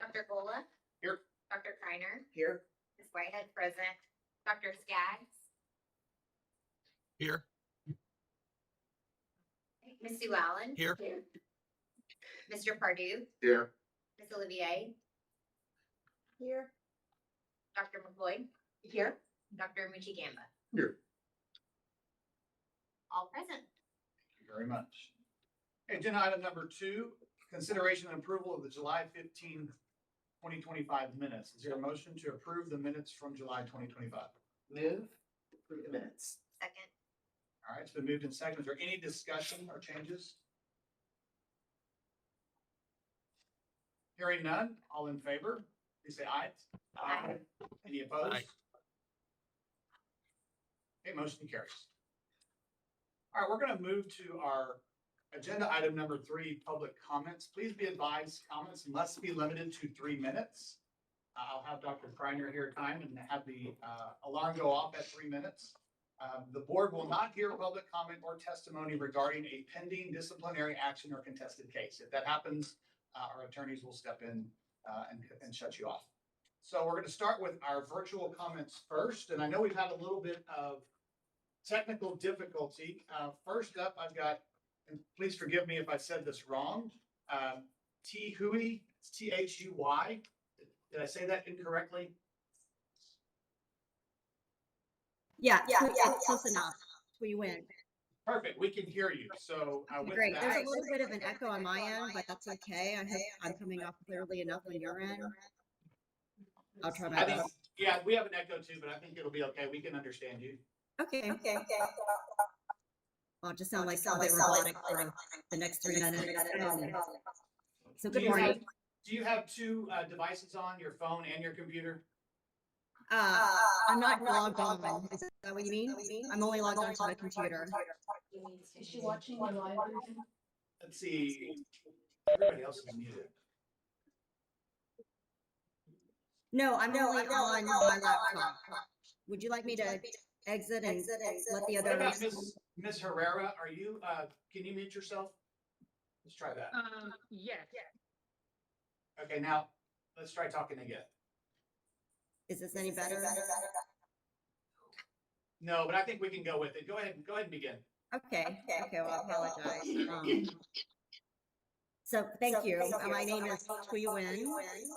Dr. Gola. Here. Dr. Kreiner. Here. Ms. Whitehead present. Dr. Skaggs. Here. Ms. Sue Allen. Here. Mr. Pardue. Here. Ms. Olivier. Here. Dr. McCoy. Here. Dr. Muchigamba. Here. All present. Thank you very much. Agenda item number 2, consideration and approval of the July 15, 2025 minutes. Is there a motion to approve the minutes from July 2025? Move. Approve the minutes. Second. All right, it's been moved in second. Is there any discussion or changes? Hearing none, all in favor, please say aye. Aye. Any opposed? Aye. Okay, motion carries. All right, we're going to move to our agenda item number 3, public comments. Please be advised, comments must be limited to 3 minutes. I'll have Dr. Kreiner here time and have the alarm go off at 3 minutes. The board will not hear public comment or testimony regarding a pending disciplinary action or contested case. If that happens, our attorneys will step in and shut you off. So we're going to start with our virtual comments first. And I know we've had a little bit of technical difficulty. First up, I've got, and please forgive me if I said this wrong, T-Hui, it's T-H-U-Y. Did I say that incorrectly? Yeah, close enough. We win. Perfect. We can hear you. So with Great. that, There's a little bit of an echo on my end, but that's okay. I hope I'm coming off clearly enough on your end. I'll try my I think, best. yeah, we have an echo too, but I think it'll be okay. We can understand you. Okay. I'll just sound like a bit robotic for the next 3 minutes. So good morning. Do you have 2 devices on, your phone and your computer? I'm not logged on. Is that what you mean? I'm only logged on to my computer. Is she watching the live version? Let's see. Everybody else is muted. No, I'm only on my laptop. Would you like me to exit and let the What about others? Miss Herrera? Are you, can you mute yourself? Let's try that. Yes. Okay, now let's try talking again. Is this any better? No, but I think we can go with it. Go ahead and begin. Okay, well, I apologize. So thank you. My name is Hui Wen,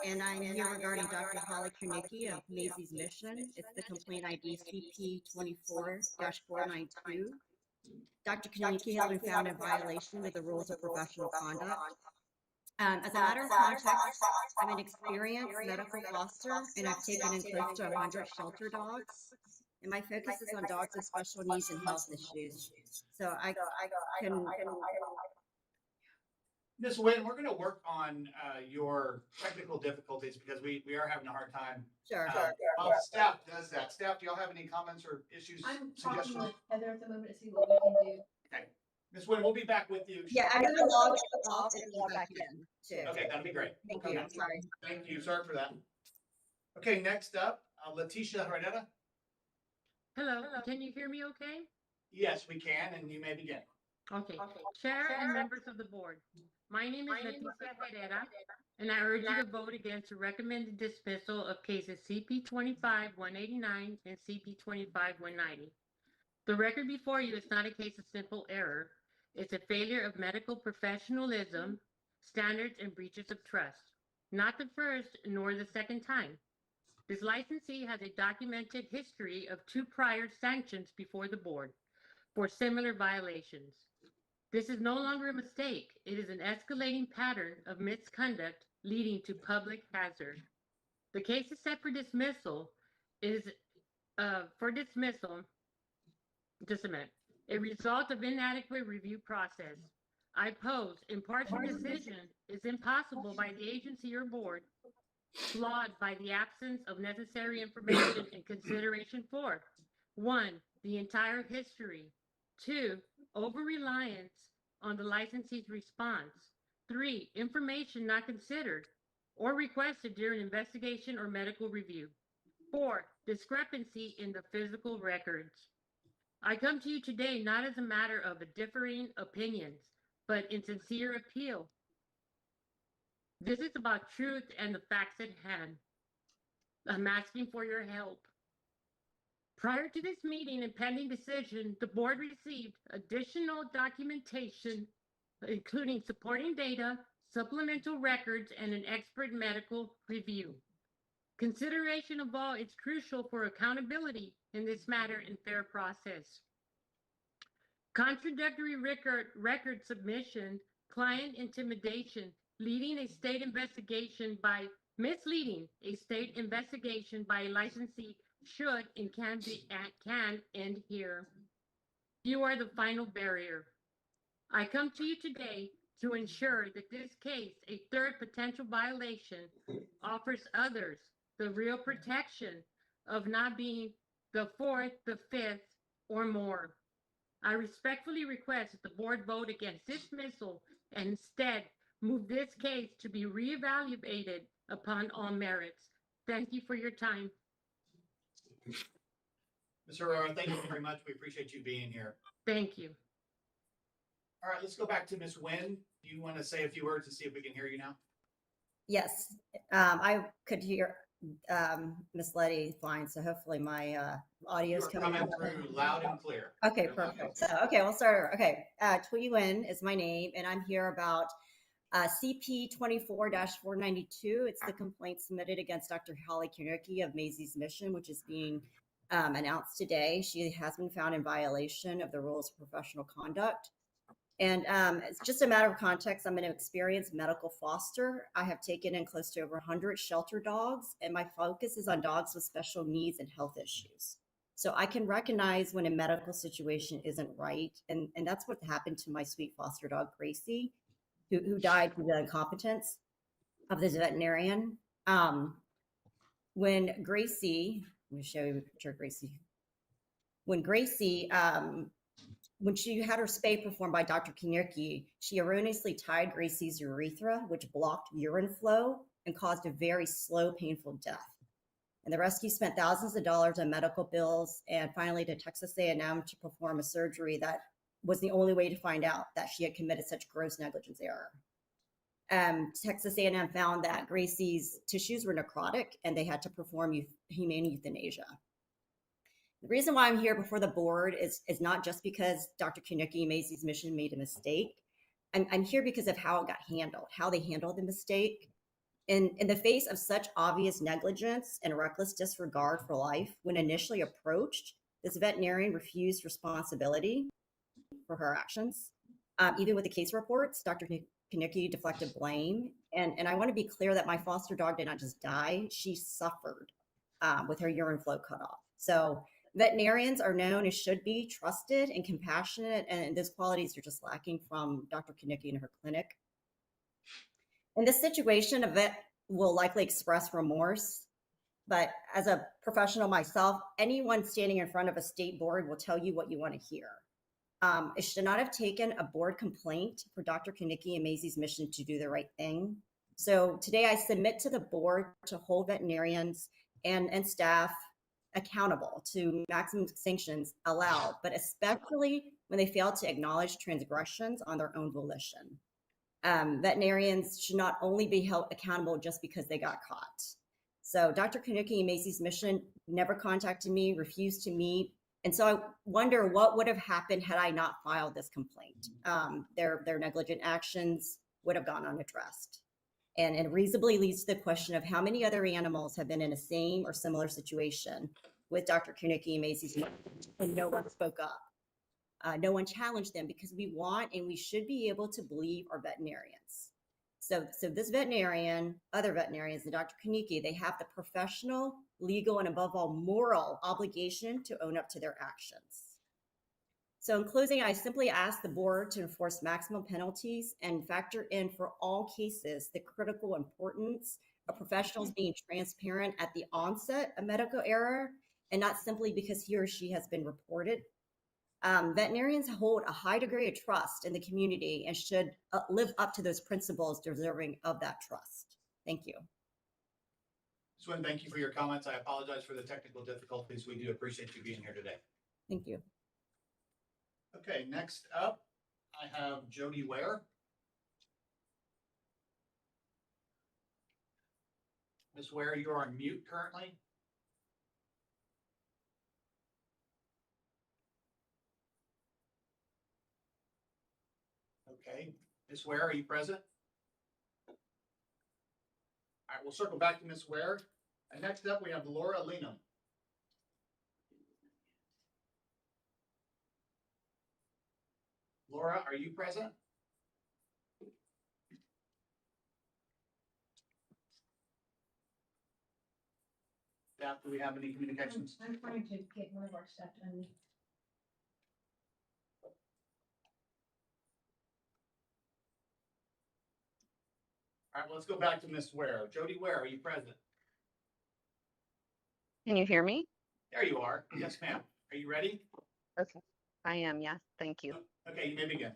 and I'm here regarding Dr. Holly Kernicki of Maisie's Mission. It's the complaint ID CP24-492. Dr. Kernicki has been found in violation of the rules of professional conduct. As a matter of context, I'm an experienced medical foster, and I've taken in close to 100 shelter dogs. And my focus is on dogs with special needs and health issues. So I can. Ms. Wynn, we're going to work on your technical difficulties because we are having a hard time. Sure. While staff does that. Staff, do y'all have any comments or issues? I'm talking suggestions? with Heather at the moment to see what we can do. Okay. Ms. Wynn, we'll be back with you. Yeah, I'm going to log off and log back in too. Okay, that'll be great. Thank We'll you. come back. Sorry. Thank you. Sorry for that. Okay, next up, Leticia Herrera. Hello, can you hear me okay? Yes, we can, and you may begin. Okay. Chair and members of the board, my name is Leticia Herrera, and I urge you to vote against the recommended dismissal of cases CP 25-189 and CP 25-190. The record before you is not a case of simple error. It's a failure of medical professionalism, standards, and breaches of trust. Not the first nor the second time. This licensee has a documented history of 2 prior sanctions before the board for similar violations. This is no longer a mistake. It is an escalating pattern of misconduct leading to public hazard. The case is set for dismissal just a minute, a result of inadequate review process. I pose impartial decision is impossible by the agency or board, flawed by the absence of necessary information and consideration for 1, the entire history, 2, over-reliance on the licensee's response, 3, information not considered or requested during investigation or medical review, 4, discrepancy in the physical records. I come to you today not as a matter of differing opinions, but in sincere appeal This is about truth and the facts at hand. I'm asking for your help. Prior to this meeting and pending decision, the board received additional documentation, including supporting data, supplemental records, and an expert medical review. Consideration of all is crucial for accountability in this matter and fair process. Contradictory record submission, client intimidation, misleading a state investigation by a licensee should and can end here. You are the final barrier. I come to you today to ensure that this case, a third potential violation, offers others the real protection of not being the fourth, the fifth, or more. I respectfully request that the board vote against dismissal and instead move this case to be reevaluated upon all merits. Thank you for your time. Ms. Herrera, thank you very much. We appreciate you being here. Thank you. All right, let's go back to Ms. Nguyen. Do you want to say a few words to see if we can hear you now? Yes, I could hear Miss Letty fine, so hopefully my audio is You are coming coming out. through loud and clear. Okay, perfect. So, okay, we'll start over. Okay, Tweety Nguyen is my name, and I'm here about CP 24-492. It's the complaint submitted against Dr. Holly Kiernicki of Maisie's Mission, which is being announced today. She has been found in violation of the rules of professional conduct. And it's just a matter of context. I'm an experienced medical foster. I have taken in close to over 100 shelter dogs, and my focus is on dogs with special needs and health issues. So I can recognize when a medical situation isn't right. And that's what happened to my sweet foster dog, Gracie, who died due to the incompetence of this veterinarian. When Gracie, let me show you a picture of Gracie. When Gracie, when she had her spay performed by Dr. Kiernicki, she erroneously tied Gracie's urethra, which blocked urine flow and caused a very slow, painful death. And the rescue spent thousands of dollars on medical bills and finally to Texas A&M to perform a surgery that was the only way to find out that she had committed such gross negligence error. Texas A&M found that Gracie's tissues were necrotic and they had to perform humane euthanasia. The reason why I'm here before the board is not just because Dr. Kiernicki and Maisie's Mission made a mistake. I'm here because of how it got handled, how they handled the mistake. In the face of such obvious negligence and reckless disregard for life, when initially approached, this veterinarian refused responsibility for her actions. Even with the case reports, Dr. Kiernicki deflected blame. And I want to be clear that my foster dog did not just die, she suffered with her urine flow cut off. So veterinarians are known as should be trusted and compassionate, and those qualities are just lacking from Dr. Kiernicki and her clinic. In this situation, a vet will likely express remorse, but as a professional myself, anyone standing in front of a state board will tell you what you want to hear. It should not have taken a board complaint for Dr. Kiernicki and Maisie's Mission to do the right thing. So today I submit to the board to hold veterinarians and staff accountable to maximum sanctions allowed, but especially when they fail to acknowledge transgressions on their own volition. Veterinarians should not only be held accountable just because they got caught. So Dr. Kiernicki and Maisie's Mission never contacted me, refused to meet. And so I wonder what would have happened had I not filed this complaint. Their negligent actions would have gone unaddressed. And it reasonably leads to the question of how many other animals have been in a same or similar situation with Dr. Kiernicki and Maisie's Mission, and no one spoke up. No one challenged them because we want and we should be able to believe our veterinarians. So this veterinarian, other veterinarians, and Dr. Kiernicki, they have the professional, legal, and above all, moral obligation to own up to their actions. So in closing, I simply ask the board to enforce maximum penalties and factor in for all cases the critical importance of professionals being transparent at the onset of medical error and not simply because he or she has been reported. Veterinarians hold a high degree of trust in the community and should live up to those principles deserving of that trust. Thank you. Swin, thank you for your comments. I apologize for the technical difficulties. We do appreciate you being here today. Thank you. Okay, next up, I have Jody Ware. Ms. Ware, you are on mute currently. Okay, Ms. Ware, are you present? All right, we'll circle back to Ms. Ware. And next up, we have Laura Leenham. Laura, are you present? Staff, do we have any communications? I'm trying to get one of our stuff done. All right, well, let's go back to Ms. Ware. Jody Ware, are you present? Can you hear me? There you are. Yes, ma'am. Are you ready? Okay. I am, yes. Thank you. Okay, you may begin.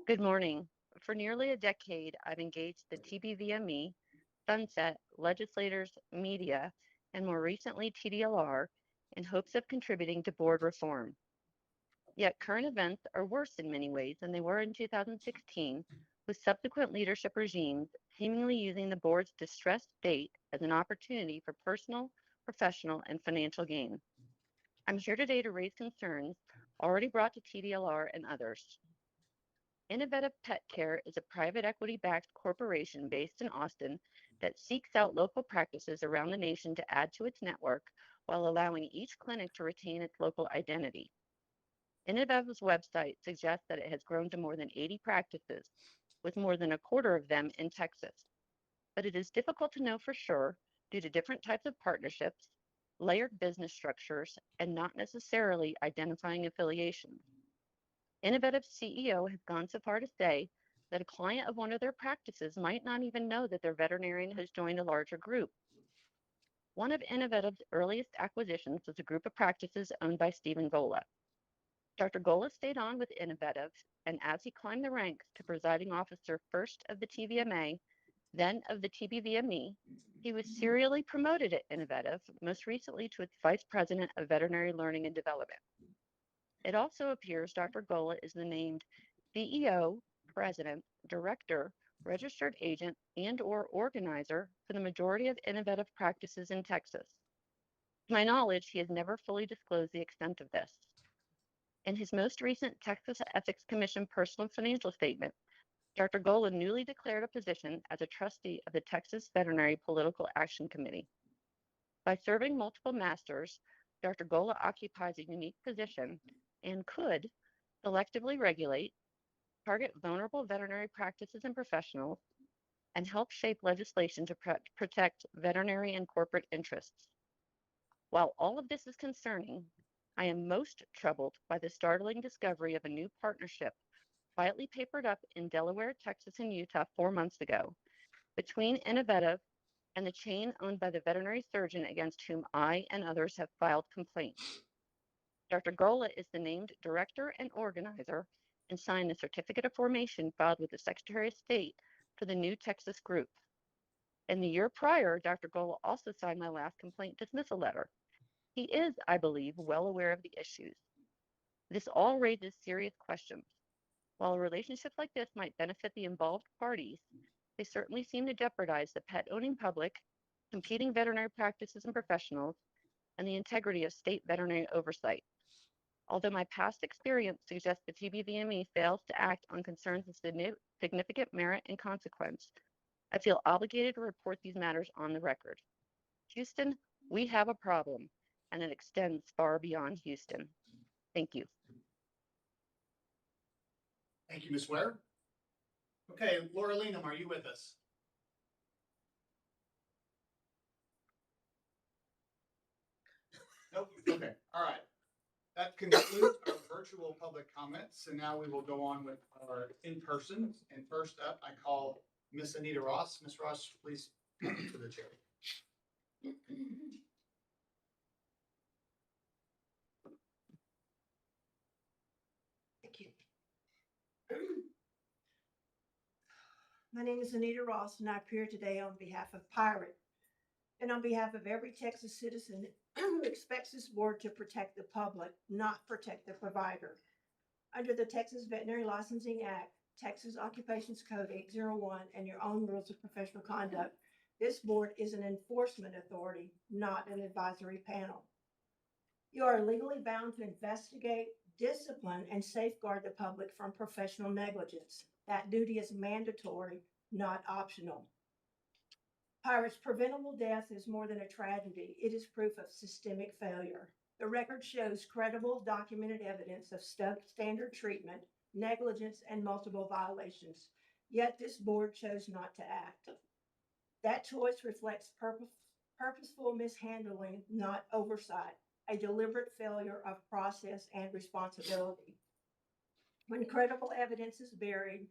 Good morning. For nearly a decade, I've engaged the TBVME, Sunset, legislators, media, and more recently TDLR in hopes of contributing to board reform. Yet current events are worse in many ways than they were in 2016, with subsequent leadership regimes seemingly using the board's distressed state as an opportunity for personal, professional, and financial gain. I'm here today to raise concerns already brought to TDLR and others. Innovative Pet Care is a private equity-backed corporation based in Austin that seeks out local practices around the nation to add to its network while allowing each clinic to retain its local identity. Innovative's website suggests that it has grown to more than 80 practices, with more than a quarter of them in Texas. But it is difficult to know for sure due to different types of partnerships, layered business structures, and not necessarily identifying affiliations. Innovative's CEO has gone so far to say that a client of one of their practices might not even know that their veterinarian has joined a larger group. One of Innovative's earliest acquisitions was a group of practices owned by Stephen Gola. Dr. Gola stayed on with Innovative, and as he climbed the ranks to presiding officer first of the TVMA, then of the TBVME, he was serially promoted at Innovative, most recently to its Vice President of Veterinary Learning and Development. It also appears Dr. Gola is the named CEO, President, Director, Registered Agent, and/or Organizer for the majority of Innovative practices in Texas. To my knowledge, he has never fully disclosed the extent of this. In his most recent Texas Ethics Commission personal financial statement, Dr. Gola newly declared a position as a trustee of the Texas Veterinary Political Action Committee. By serving multiple masters, Dr. Gola occupies a unique position and could selectively regulate, target vulnerable veterinary practices and professionals, and help shape legislation to protect veterinary and corporate interests. While all of this is concerning, I am most troubled by the startling discovery of a new partnership quietly papered up in Delaware, Texas, and Utah 4 months ago between Innovative and the chain owned by the veterinary surgeon against whom I and others have filed complaints. Dr. Gola is the named director and organizer and signed the certificate of formation filed with the Secretary of State for the new Texas group. In the year prior, Dr. Gola also signed my last complaint dismissal letter. He is, I believe, well aware of the issues. This all raises serious questions. While a relationship like this might benefit the involved parties, they certainly seem to jeopardize the pet-owning public, competing veterinary practices and professionals, and the integrity of state veterinary oversight. Although my past experience suggests the TBVME fails to act on concerns of significant merit and consequence, I feel obligated to report these matters on the record. Houston, we have a problem, and it extends far beyond Houston. Thank you. Thank you, Ms. Ware. Okay, Laura Leenham, are you with us? Nope. Okay, all right. That concludes our virtual public comments, and now we will go on with our in-person. And first up, I call Miss Anita Ross. Miss Ross, please come to the chair. Thank you. My name is Anita Ross, and I appear today on behalf of Pirate and on behalf of every Texas citizen who expects this board to protect the public, not protect the provider. Under the Texas Veterinary Licensing Act, Texas Occupations Code 801, and your own rules of professional conduct, This board is an enforcement authority, not an advisory panel. You are legally bound to investigate, discipline, and safeguard the public from professional negligence. That duty is mandatory, not optional. Pirates' preventable death is more than a tragedy. It is proof of systemic failure. The record shows credible, documented evidence of substandard treatment, negligence, and multiple violations. Yet this board chose not to act. That choice reflects purposeful mishandling, not oversight, a deliberate failure of process and responsibility. When credible evidence is buried,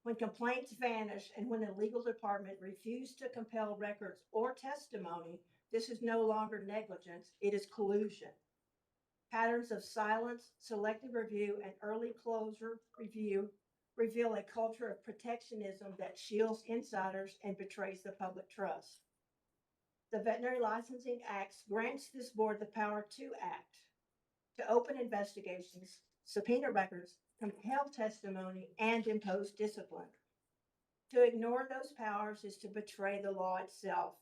when complaints vanish, and when the legal department refused to compel records or testimony, this is no longer negligence, it is collusion. Patterns of silence, selective review, and early closure review reveal a culture of protectionism that shields insiders and betrays the public trust. The Veterinary Licensing Act grants this board the power to act, to open investigations, subpoena records, compel testimony, and impose discipline. To ignore those powers is to betray the law itself.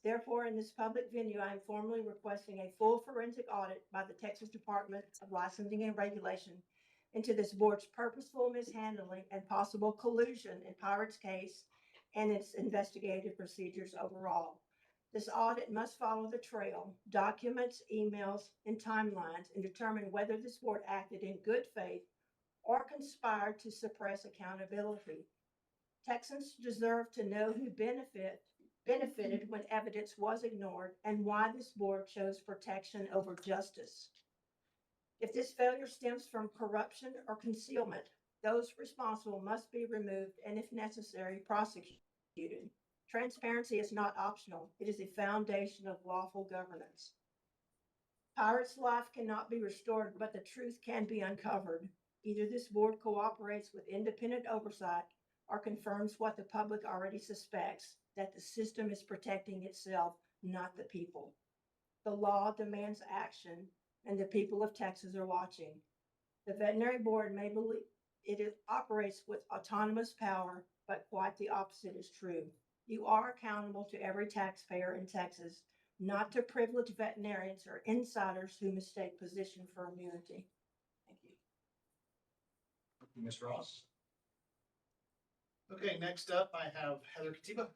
Therefore, in this public venue, I am formally requesting a full forensic audit by the Texas Department of Licensing and Regulation into this board's purposeful mishandling and possible collusion in Pirates' case and its investigative procedures overall. This audit must follow the trail, documents, emails, and timelines, and determine whether this board acted in good faith or conspired to suppress accountability. Texans deserve to know who benefited when evidence was ignored and why this board chose protection over justice. If this failure stems from corruption or concealment, those responsible must be removed and, if necessary, prosecuted. Transparency is not optional. It is a foundation of lawful governance. Pirates' life cannot be restored, but the truth can be uncovered. Either this board cooperates with independent oversight or confirms what the public already suspects, that the system is protecting itself, not the people. The law demands action, and the people of Texas are watching. The veterinary board may believe it operates with autonomous power, but quite the opposite is true. You are accountable to every taxpayer in Texas, not to privileged veterinarians or insiders who mistake position for immunity. Thank you. Thank you, Ms. Ross. Okay, next up, I have Heather Katiba.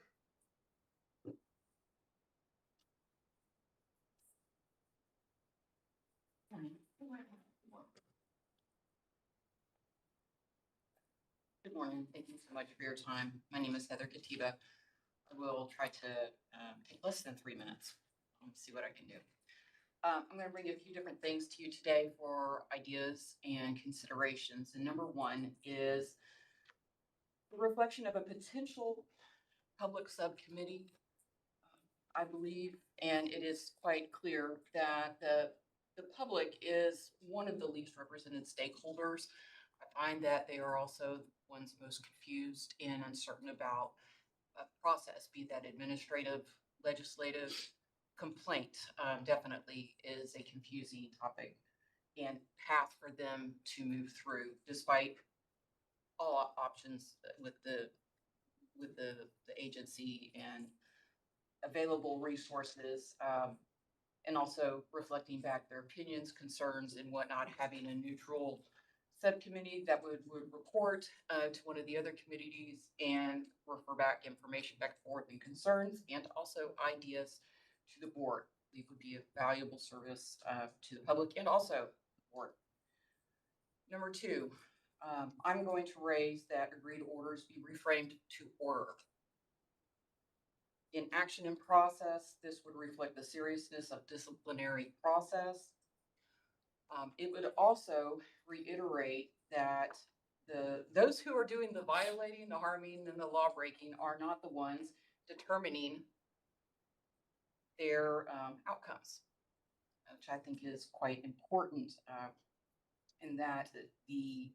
Good morning. Thank you so much for your time. My name is Heather Katiba. I will try to take less than 3 minutes. See what I can do. I'm going to bring a few different things to you today for ideas and considerations. And number one is the reflection of a potential public subcommittee. I believe, and it is quite clear that the public is one of the least represented stakeholders. I find that they are also the ones most confused and uncertain about a process, be that administrative, legislative. Complaint definitely is a confusing topic and path for them to move through, despite all options with the agency and available resources, and also reflecting back their opinions, concerns, and whatnot, having a neutral subcommittee that would report to one of the other committees and refer back information back and forth and concerns and also ideas to the board. It would be a valuable service to the public and also the board. Number two, I'm going to raise that agreed orders be reframed to order. In action and process, this would reflect the seriousness of disciplinary process. It would also reiterate that those who are doing the violating, the harming, and the law breaking are not the ones determining their outcomes, which I think is quite important, in that the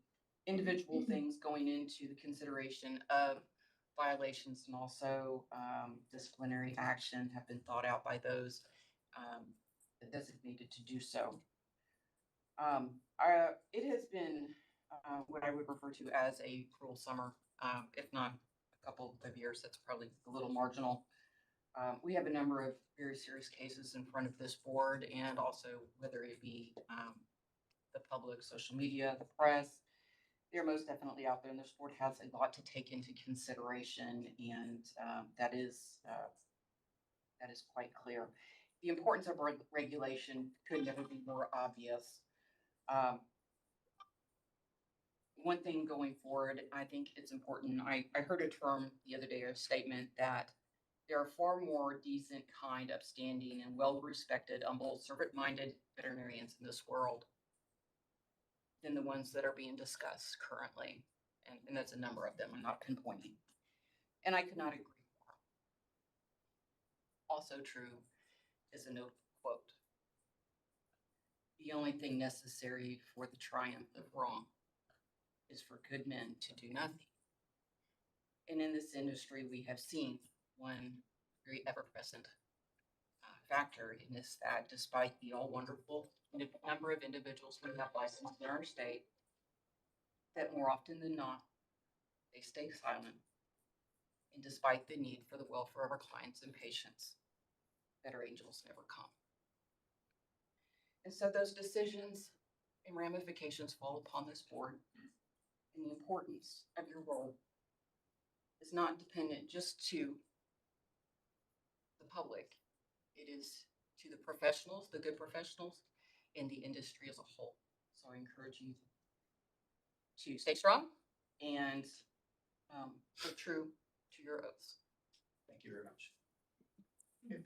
individual things going into the consideration of violations and also disciplinary action have been thought out by those designated to do so. It has been what I would refer to as a cruel summer, if not a couple of years. That's probably a little marginal. We have a number of very serious cases in front of this board, and also whether it be the public, social media, the press, they're most definitely out there, and this board has a lot to take into consideration, and that is quite clear. The importance of regulation could never be more obvious. Um, One thing going forward, I think it's important. I heard a term the other day, a statement that there are far more decent, kind, upstanding, and well-respected, humble, servant-minded veterinarians in this world than the ones that are being discussed currently. And that's a number of them. I'm not pinpointing. And I could not agree more. Also true is a notable quote. The only thing necessary for the triumph of wrong is for good men to do nothing. And in this industry, we have seen one very ever-present factor in this, that despite the all wonderful number of individuals who have license in our state, that more often than not, they stay silent. And despite the need for the welfare of our clients and patients, better angels never come. And so those decisions and ramifications fall upon this board, and the importance of your role is not dependent just to the public. It is to the professionals, the good professionals, and the industry as a whole. So I encourage you to stay strong and stay true to your oaths. Thank you very much. Okay.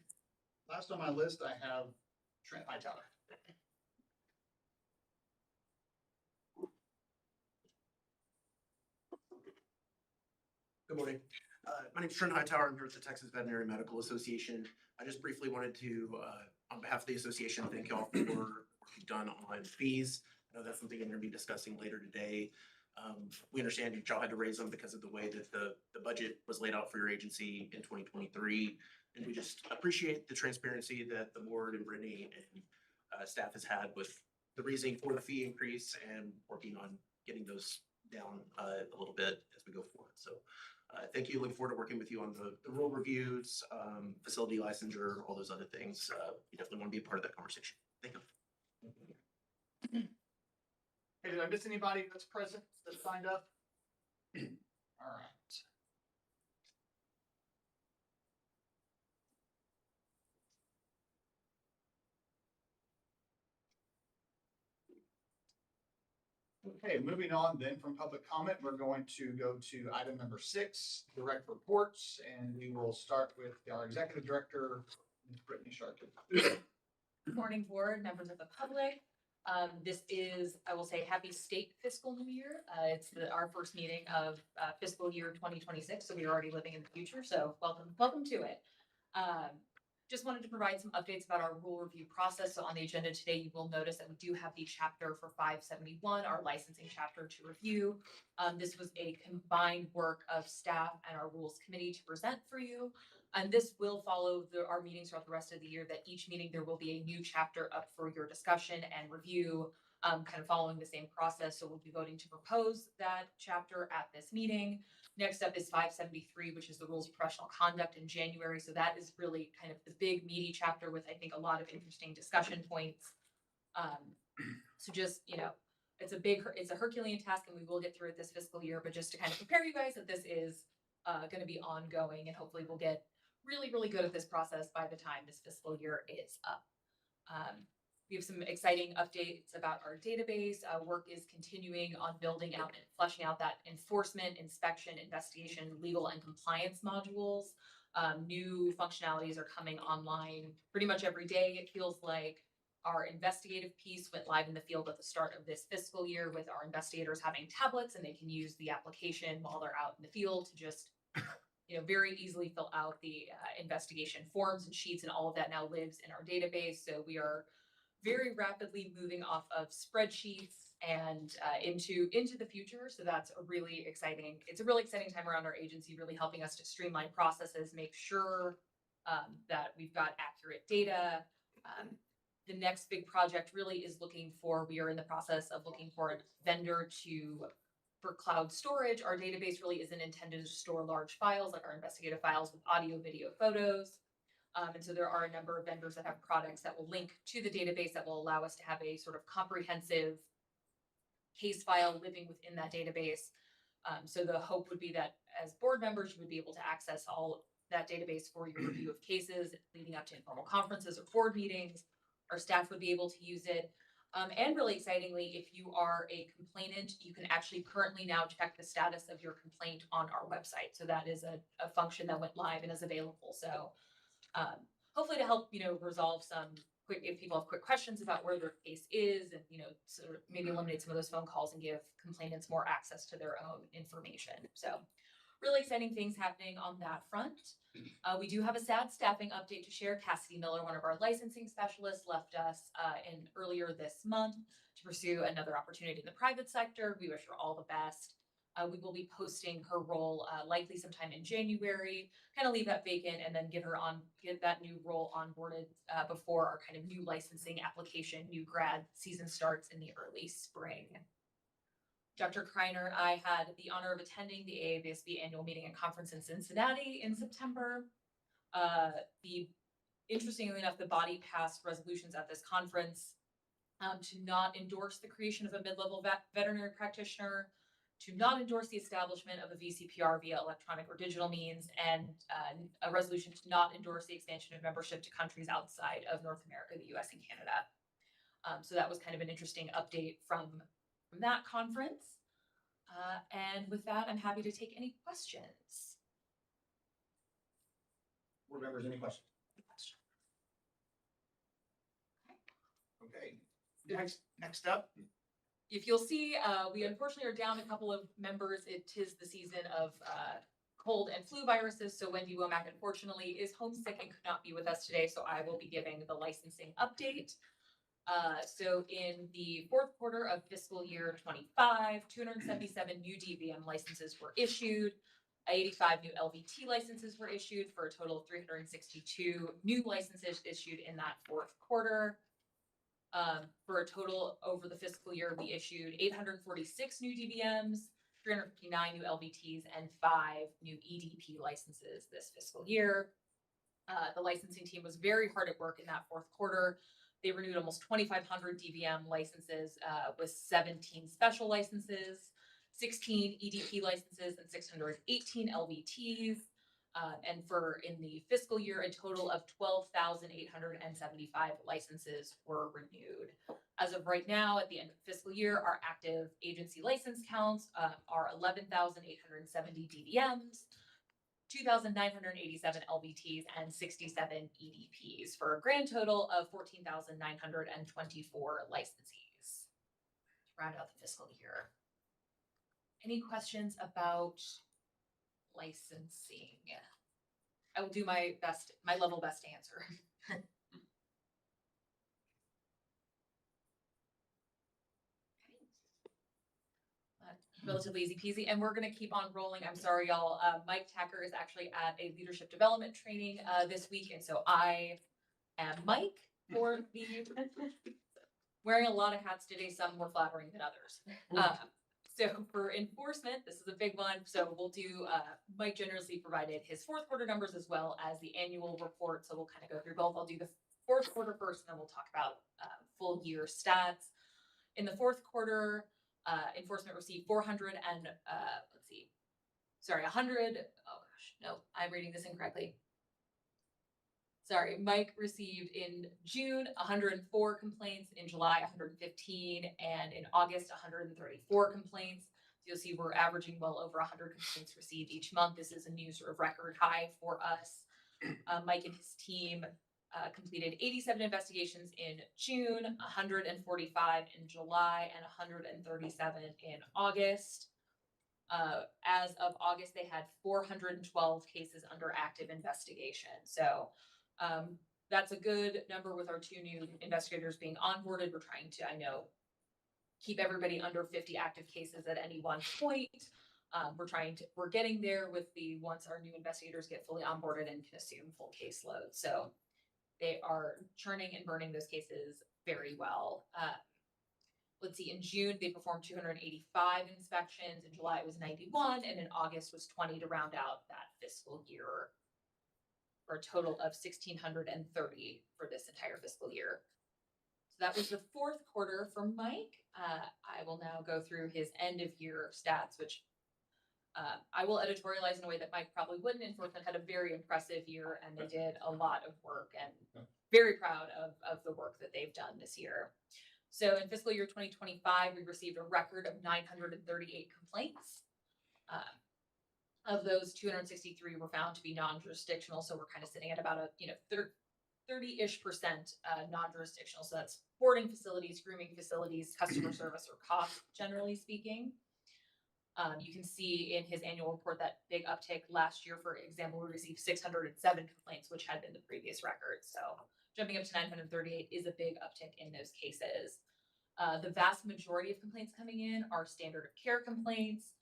Last on my list, I have Trent Hightower. Good morning. My name is Trent Hightower. I'm here with the Texas Veterinary Medical Association. I just briefly wanted to, on behalf of the association, thank y'all for the work you've done on fees. I know that's something you're going to be discussing later today. We understand y'all had to raise them because of the way that the budget was laid out for your agency in 2023. And we just appreciate the transparency that the board and Brittany and staff has had with the reasoning for the fee increase and working on getting those down a little bit as we go forward. So thank you. Looking forward to working with you on the rule reviews, facility licensure, all those other things. You definitely want to be a part of that conversation. Thank you. Hey, did I miss anybody that's present that signed up? All right. Okay, moving on then from public comment, we're going to go to item number 6, direct reports, and we will start with our executive director, Ms. Brittany Sharkey. Good morning, board, members of the public. This is, I will say, happy state fiscal new year. It's our first meeting of fiscal year 2026, so we're already living in the future. So welcome to it. Just wanted to provide some updates about our rule review process. So on the agenda today, you will notice that we do have the chapter for 571, our licensing chapter, to review. This was a combined work of staff and our rules committee to present for you. And this will follow our meetings throughout the rest of the year, that each meeting there will be a new chapter up for your discussion and review, kind of following the same process. So we'll be voting to propose that chapter at this meeting. Next up is 573, which is the rules of professional conduct in January. So that is really kind of the big meaty chapter with, I think, a lot of interesting discussion points. So just, it's a Herculean task, and we will get through it this fiscal year, but just to kind of prepare you guys that this is going to be ongoing, and hopefully we'll get really, really good at this process by the time this fiscal year is up. We have some exciting updates about our database. Work is continuing on building out and fleshing out that enforcement, inspection, investigation, legal, and compliance modules. New functionalities are coming online pretty much every day. It feels like our investigative piece went live in the field at the start of this fiscal year, with our investigators having tablets, and they can use the application while they're out in the field to just very easily fill out the investigation forms and sheets, and all of that now lives in our database. So we are very rapidly moving off of spreadsheets and into the future. So that's a really exciting, it's a really exciting time around our agency, really helping us to streamline processes, make sure that we've got accurate data. The next big project really is we are in the process of looking for a vendor for cloud storage. Our database really isn't intended to store large files like our investigative files with audio, video, photos. And so there are a number of vendors that have products that will link to the database that will allow us to have a sort of comprehensive case file living within that database. So the hope would be that as board members, you would be able to access all that database for your review of cases leading up to informal conferences or board meetings. Our staff would be able to use it. And really excitingly, if you are a complainant, you can actually currently now check the status of your complaint on our website. So that is a function that went live and is available. So hopefully to help, resolve some quick, if people have quick questions about where their case is and, sort of maybe eliminate some of those phone calls and give complainants more access to their own information. So really exciting things happening on that front. We do have a sad staffing update to share. Cassidy Miller, one of our licensing specialists, left us earlier this month to pursue another opportunity in the private sector. We wish her all the best. We will be posting her role likely sometime in January, kind of leave that vacant and then get that new role onboarded before our kind of new licensing application, new grad season starts in the early spring. Dr. Kreiner, I had the honor of attending the AABSB annual meeting and conference in Cincinnati in September. Interestingly enough, the body passed resolutions at this conference to not endorse the creation of a mid-level veterinary practitioner, to not endorse the establishment of a VCPR via electronic or digital means, and a resolution to not endorse the expansion of membership to countries outside of North America, the US and Canada. So that was kind of an interesting update from that conference. And with that, I'm happy to take any questions. Board members, any questions? Okay, next up. If you'll see, we unfortunately are down a couple of members. It is the season of cold and flu viruses. So Wendy Womack, unfortunately, is homesick and could not be with us today. So I will be giving the licensing update. So in the fourth quarter of fiscal year 25, 277 new DVM licenses were issued. 85 new LVT licenses were issued for a total of 362 new licenses issued in that fourth quarter. For a total over the fiscal year, we issued 846 new DVMs, 359 new LVTs, and 5 new EDP licenses this fiscal year. The licensing team was very hard at work in that fourth quarter. They renewed almost 2,500 DVM licenses with 17 special licenses, 16 EDP licenses, and 618 LVTs. And in the fiscal year, a total of 12,875 licenses were renewed. As of right now, at the end of the fiscal year, our active agency license counts are 11,870 DVMs, 2,987 LVTs, and 67 EDPs for a grand total of 14,924 licensees to round out the fiscal year. Any questions about licensing? I will do my best, my level best to answer. Relatively easy peasy, and we're going to keep on rolling. I'm sorry, y'all. Mike Tacker is actually at a leadership development training this week, and so I am Mike for the wearing a lot of hats today. Some more flattering than others. So for enforcement, this is a big one. So we'll do. Mike generously provided his fourth quarter numbers as well as the annual report. So we'll kind of go through both. I'll do the fourth quarter first, and then we'll talk about full year stats. In the fourth quarter, enforcement received 400 and 100. Oh gosh, no, I'm reading this incorrectly. Sorry, Mike received in June 104 complaints, in July 115, and in August 134 complaints. So you'll see we're averaging well over 100 complaints received each month. This is a new sort of record high for us. Mike and his team completed 87 investigations in June, 145 in July, and 137 in August. As of August, they had 412 cases under active investigation. So that's a good number with our 2 new investigators being onboarded. We're trying to, I know, keep everybody under 50 active cases at any one point. We're getting there with once our new investigators get fully onboarded and can assume full caseload. So they are churning and burning those cases very well. Let's see, in June, they performed 285 inspections. In July, it was 91. And in August was 20 to round out that fiscal year. for a total of 1,630 for this entire fiscal year. So that was the fourth quarter for Mike. I will now go through his end of year stats, which I will editorialize in a way that Mike probably wouldn't. Enforcement had a very impressive year and they did a lot of work, and very proud of the work that they've done this year. So in fiscal year 2025, we received a record of 938 complaints. Of those, 263 were found to be non-jurisdictional. So we're kind of sitting at about a 30-ish% non-jurisdictional. So that's boarding facilities, grooming facilities, customer service, or cost, generally speaking. You can see in his annual report that big uptick last year. For example, we received 607 complaints, which had been the previous record. So jumping up to 938 is a big uptick in those cases. The vast majority of complaints coming in are standard of care complaints.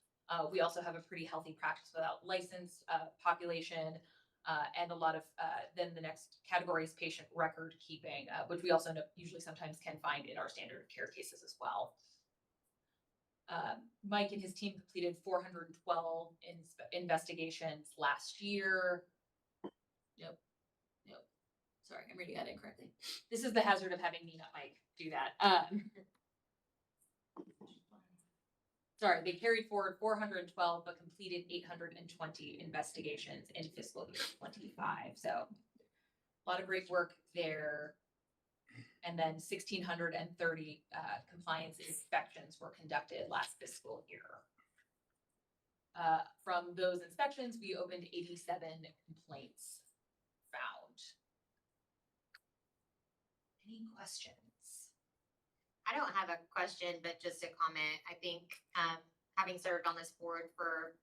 We also have a pretty healthy practice without licensed population, and a lot of, then the next category is patient record keeping, which we also usually sometimes can find in our standard of care cases as well. Mike and his team completed 412 investigations last year. Nope. Sorry, I'm reading that incorrectly. This is the hazard of having me, not Mike, do that. Sorry, they carried forward 412, but completed 820 investigations in fiscal year 25. So a lot of great work there. And then 1,630 compliance inspections were conducted last fiscal year. From those inspections, we opened 87 complaints found. Any questions? I don't have a question, but just a comment. I think having served on this board for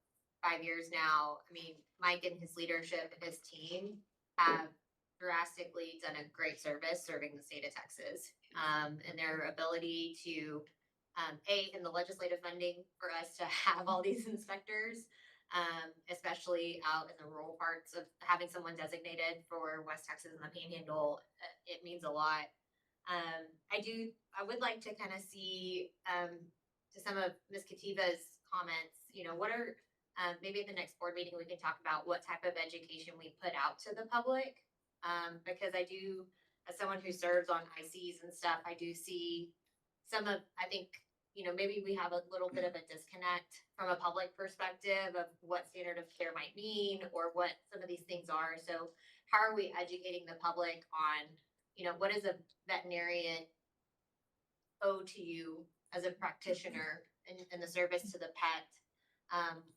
5 years now, I mean, Mike and his leadership and his team have drastically done a great service serving the state of Texas, and their ability to in the legislative funding for us to have all these inspectors, especially out in the rural parts of having someone designated for West Texas and the Panhandle, it means a lot. I would like to kind of see, to some of Ms. Kativa's comments, what are, maybe at the next board meeting, we can talk about what type of education we put out to the public. Because I do, as someone who serves on ICs and stuff, I do see I think, maybe we have a little bit of a disconnect from a public perspective of what standard of care might mean or what some of these things are. So how are we educating the public on, what does a veterinarian owe to you as a practitioner in the service to the pet,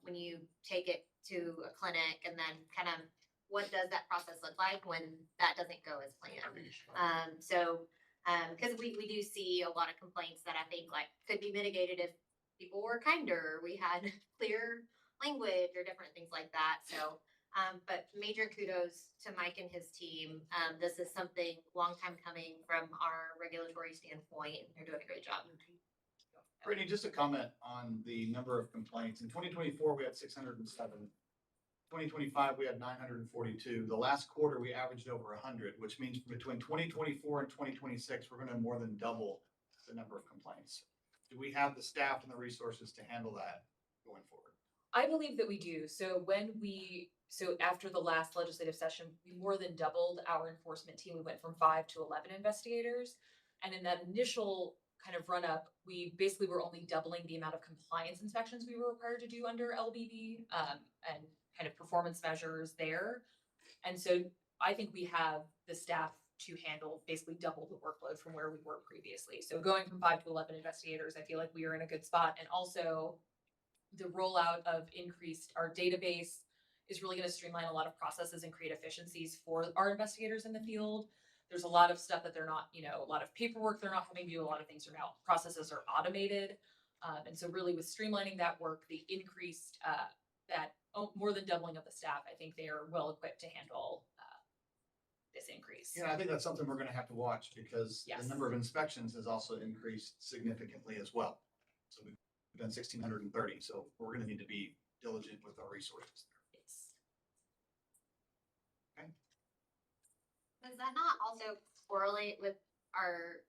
when you take it to a clinic, and then kind of what does that process look like when that doesn't go as planned? Because we do see a lot of complaints that I think could be mitigated if people were kinder, we had clear language or different things like that. So, but major kudos to Mike and his team. This is something long time coming from our regulatory standpoint, and they're doing a great job. Brittany, just a comment on the number of complaints. In 2024, we had 607. 2025, we had 942. The last quarter, we averaged over 100, which means between 2024 and 2026, we're going to more than double the number of complaints. Do we have the staff and the resources to handle that going forward? I believe that we do. So after the last legislative session, we more than doubled our enforcement team. We went from 5 to 11 investigators. And in that initial kind of run up, we basically were only doubling the amount of compliance inspections we were required to do under LBV, and kind of performance measures there. And so I think we have the staff to handle basically double the workload from where we were previously. So going from 5 to 11 investigators, I feel like we are in a good spot. And also the rollout of increased our database is really going to streamline a lot of processes and create efficiencies for our investigators in the field. There's a lot of stuff that they're not, a lot of paperwork they're not having to do. A lot of things are now, processes are automated. And so really with streamlining that work, the increased, more than doubling of the staff, I think they are well equipped to handle this increase. Yeah, I think that's something we're going to have to watch because Yes. the number of inspections has also increased significantly as well. So we've done 1,630. So we're going to need to be diligent with our resources. Yes. Okay. Does that not also correlate with our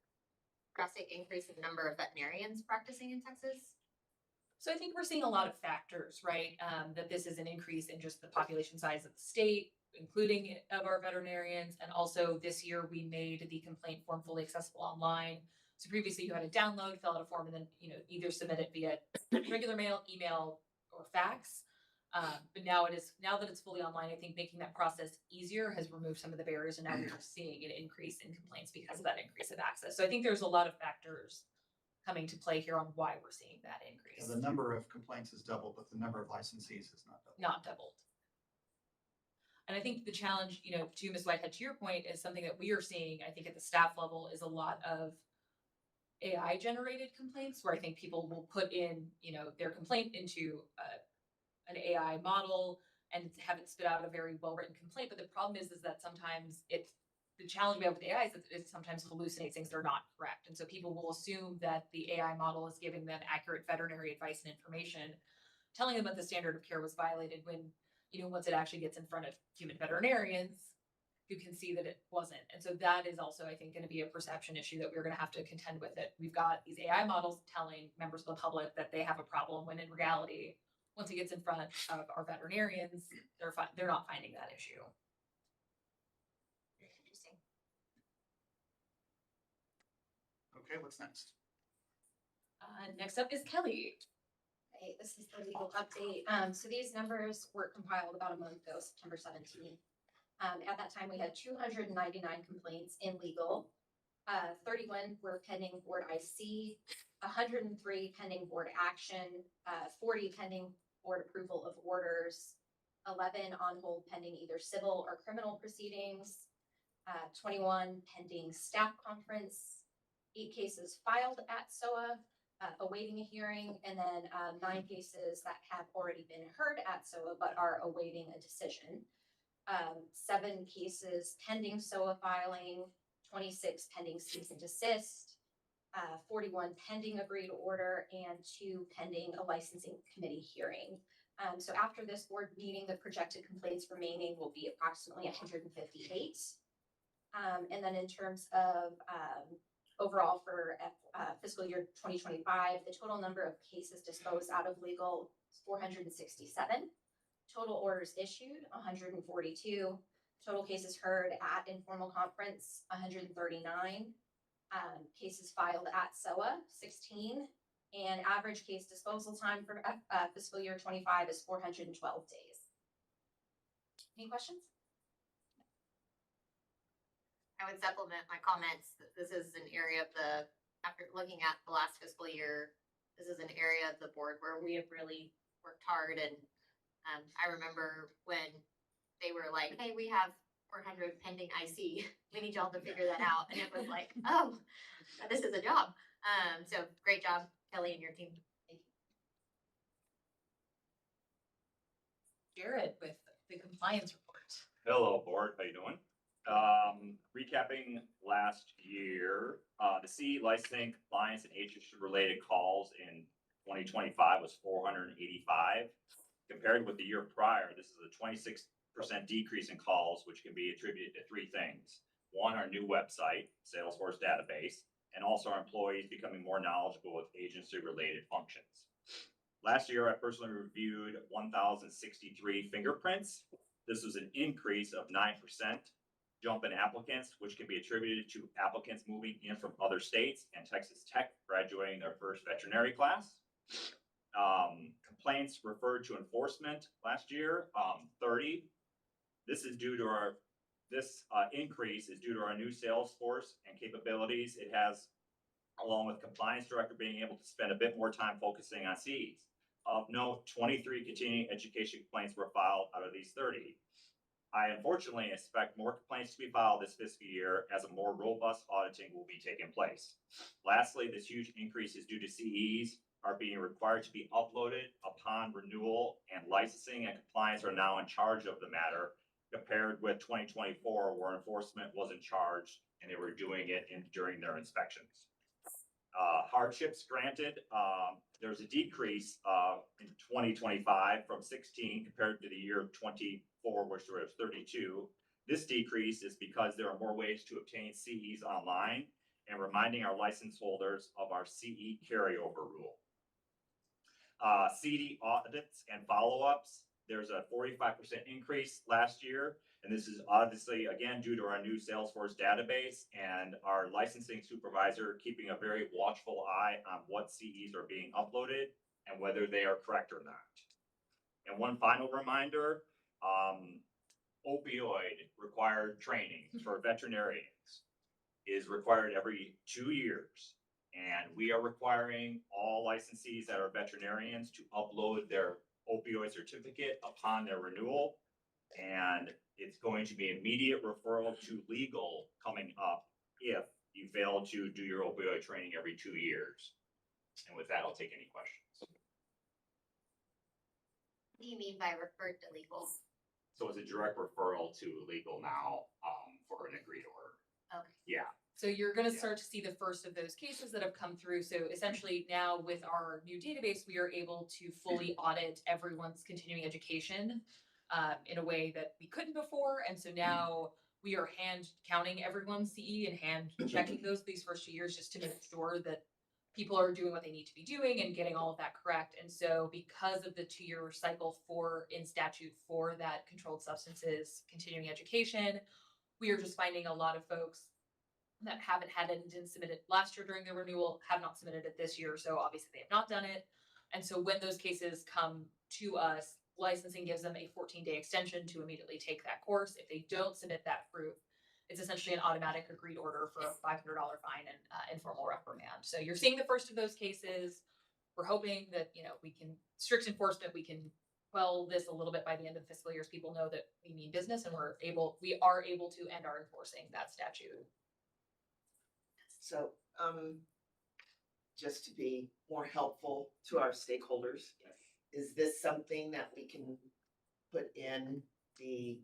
drastic increase in number of veterinarians practicing in Texas? So I think we're seeing a lot of factors, right? That this is an increase in just the population size of the state. including of our veterinarians. And also this year, we made the complaint form fully accessible online. So previously you had to download, fill out a form, and then, either submit it via regular mail, email, or fax. But now that it's fully online, I think making that process easier has removed some of the barriers, and now we're seeing an increase in complaints because of that increase of access. So I think there's a lot of factors coming to play here on why we're seeing that increase. The number of complaints is doubled, but the number of licensees is not doubled. Not doubled. And I think the challenge, to Ms. Whitehead, to your point, is something that we are seeing, I think at the staff level, is a lot of AI generated complaints where I think people will put in, their complaint into an AI model and have it spit out a very well-written complaint. But the problem is that sometimes the challenge we have with AI is that it sometimes hallucinates things that are not correct. And so people will assume that the AI model is giving them accurate veterinary advice and information, telling them that the standard of care was violated when, once it actually gets in front of human veterinarians who can see that it wasn't. And so that is also, I think, going to be a perception issue that we're going to have to contend with it. We've got these AI models telling members of the public that they have a problem when in reality, once it gets in front of our veterinarians, they're not finding that issue. Interesting. Okay, what's next? Next up is Kelly. Hey, this is the legal update. So these numbers were compiled about a month ago, September 17th. At that time, we had 299 complaints in legal. 31 were pending board IC, 103 pending board action, 40 pending board approval of orders, 11 on hold pending either civil or criminal proceedings, 21 pending staff conference, 8 cases filed at SOA, awaiting a hearing, and then 9 cases that have already been heard at SOA but are awaiting a decision. 7 cases pending SOA filing, 26 pending cease and desist, 41 pending agreed order, and 2 pending a licensing committee hearing. So after this board meeting, the projected complaints remaining will be approximately 158. And then in terms of overall for fiscal year 2025, the total number of cases disposed out of legal is 467. Total orders issued, 142. Total cases heard at informal conference, 139. Cases filed at SOA, 16. And average case disposal time for fiscal year 25 is 412 days. Any questions? I would supplement my comments that this is an area of after looking at the last fiscal year, this is an area of the board where we have really worked hard. And I remember when they were like, hey, we have 400 pending IC. We need y'all to figure that out. And it was like, oh, this is a job. So great job, Kelly and your team. Thank you. Jared with the compliance report. Hello, board. How you doing? Recapping last year, the CE licensing, compliance, and HSU-related calls in 2025 was 485. Compared with the year prior, this is a 26% decrease in calls, which can be attributed to 3 things. 1, our new website, Salesforce database, and also our employees becoming more knowledgeable with agency-related functions. Last year, I personally reviewed 1,063 fingerprints. This was an increase of 9% jump in applicants, which can be attributed to applicants moving in from other states and Texas Tech graduating their first veterinary class. Complaints referred to enforcement last year, 30. This increase is due to our new Salesforce and capabilities. It has, along with compliance director being able to spend a bit more time focusing on CEs. Of note, 23 continuing education complaints were filed out of these 30. I unfortunately expect more complaints to be filed this fiscal year as a more robust auditing will be taking place. Lastly, this huge increase is due to CEs are being required to be uploaded upon renewal, and licensing and compliance are now in charge of the matter, compared with 2024 where enforcement wasn't charged and they were doing it during their inspections. Hardships granted, there's a decrease in 2025 from 16 compared to the year of 24, which there was 32. This decrease is because there are more ways to obtain CEs online and reminding our license holders of our CE carryover rule. CD audits and follow-ups, there's a 45% increase last year And this is obviously, again, due to our new Salesforce database and our licensing supervisor keeping a very watchful eye on what CEs are being uploaded and whether they are correct or not. And one final reminder, opioid required training for veterinarians is required every 2 years. And we are requiring all licensees that are veterinarians to upload their opioid certificate upon their renewal. And it's going to be immediate referral to legal coming up if you fail to do your opioid training every 2 years. And with that, I'll take any questions. What do you mean by referred to legal? So it's a direct referral to legal now, for an agreed order. Okay. Yeah. So you're gonna Yeah. start to see the first of those cases that have come through. So essentially now with our new database, we are able to fully audit everyone's continuing education in a way that we couldn't before. And so now we are hand counting everyone's CE and hand checking these first 2 years just to make sure that people are doing what they need to be doing and getting all of that correct. And so because of the 2-year cycle in statute for that controlled substances continuing education, we are just finding a lot of folks that haven't had it and didn't submit it last year during their renewal, have not submitted it this year, so obviously they have not done it. And so when those cases come to us, licensing gives them a 14-day extension to immediately take that course. If they don't submit that proof, it's essentially an automatic agreed order for a $500 fine and informal reprimand. So you're seeing the first of those cases. We're hoping that, we can, strict enforcement, we can quell this a little bit by the end of fiscal years. People know that we mean business and we are able to and are enforcing that statute. So, just to be more helpful to our stakeholders, is this something that we can put in the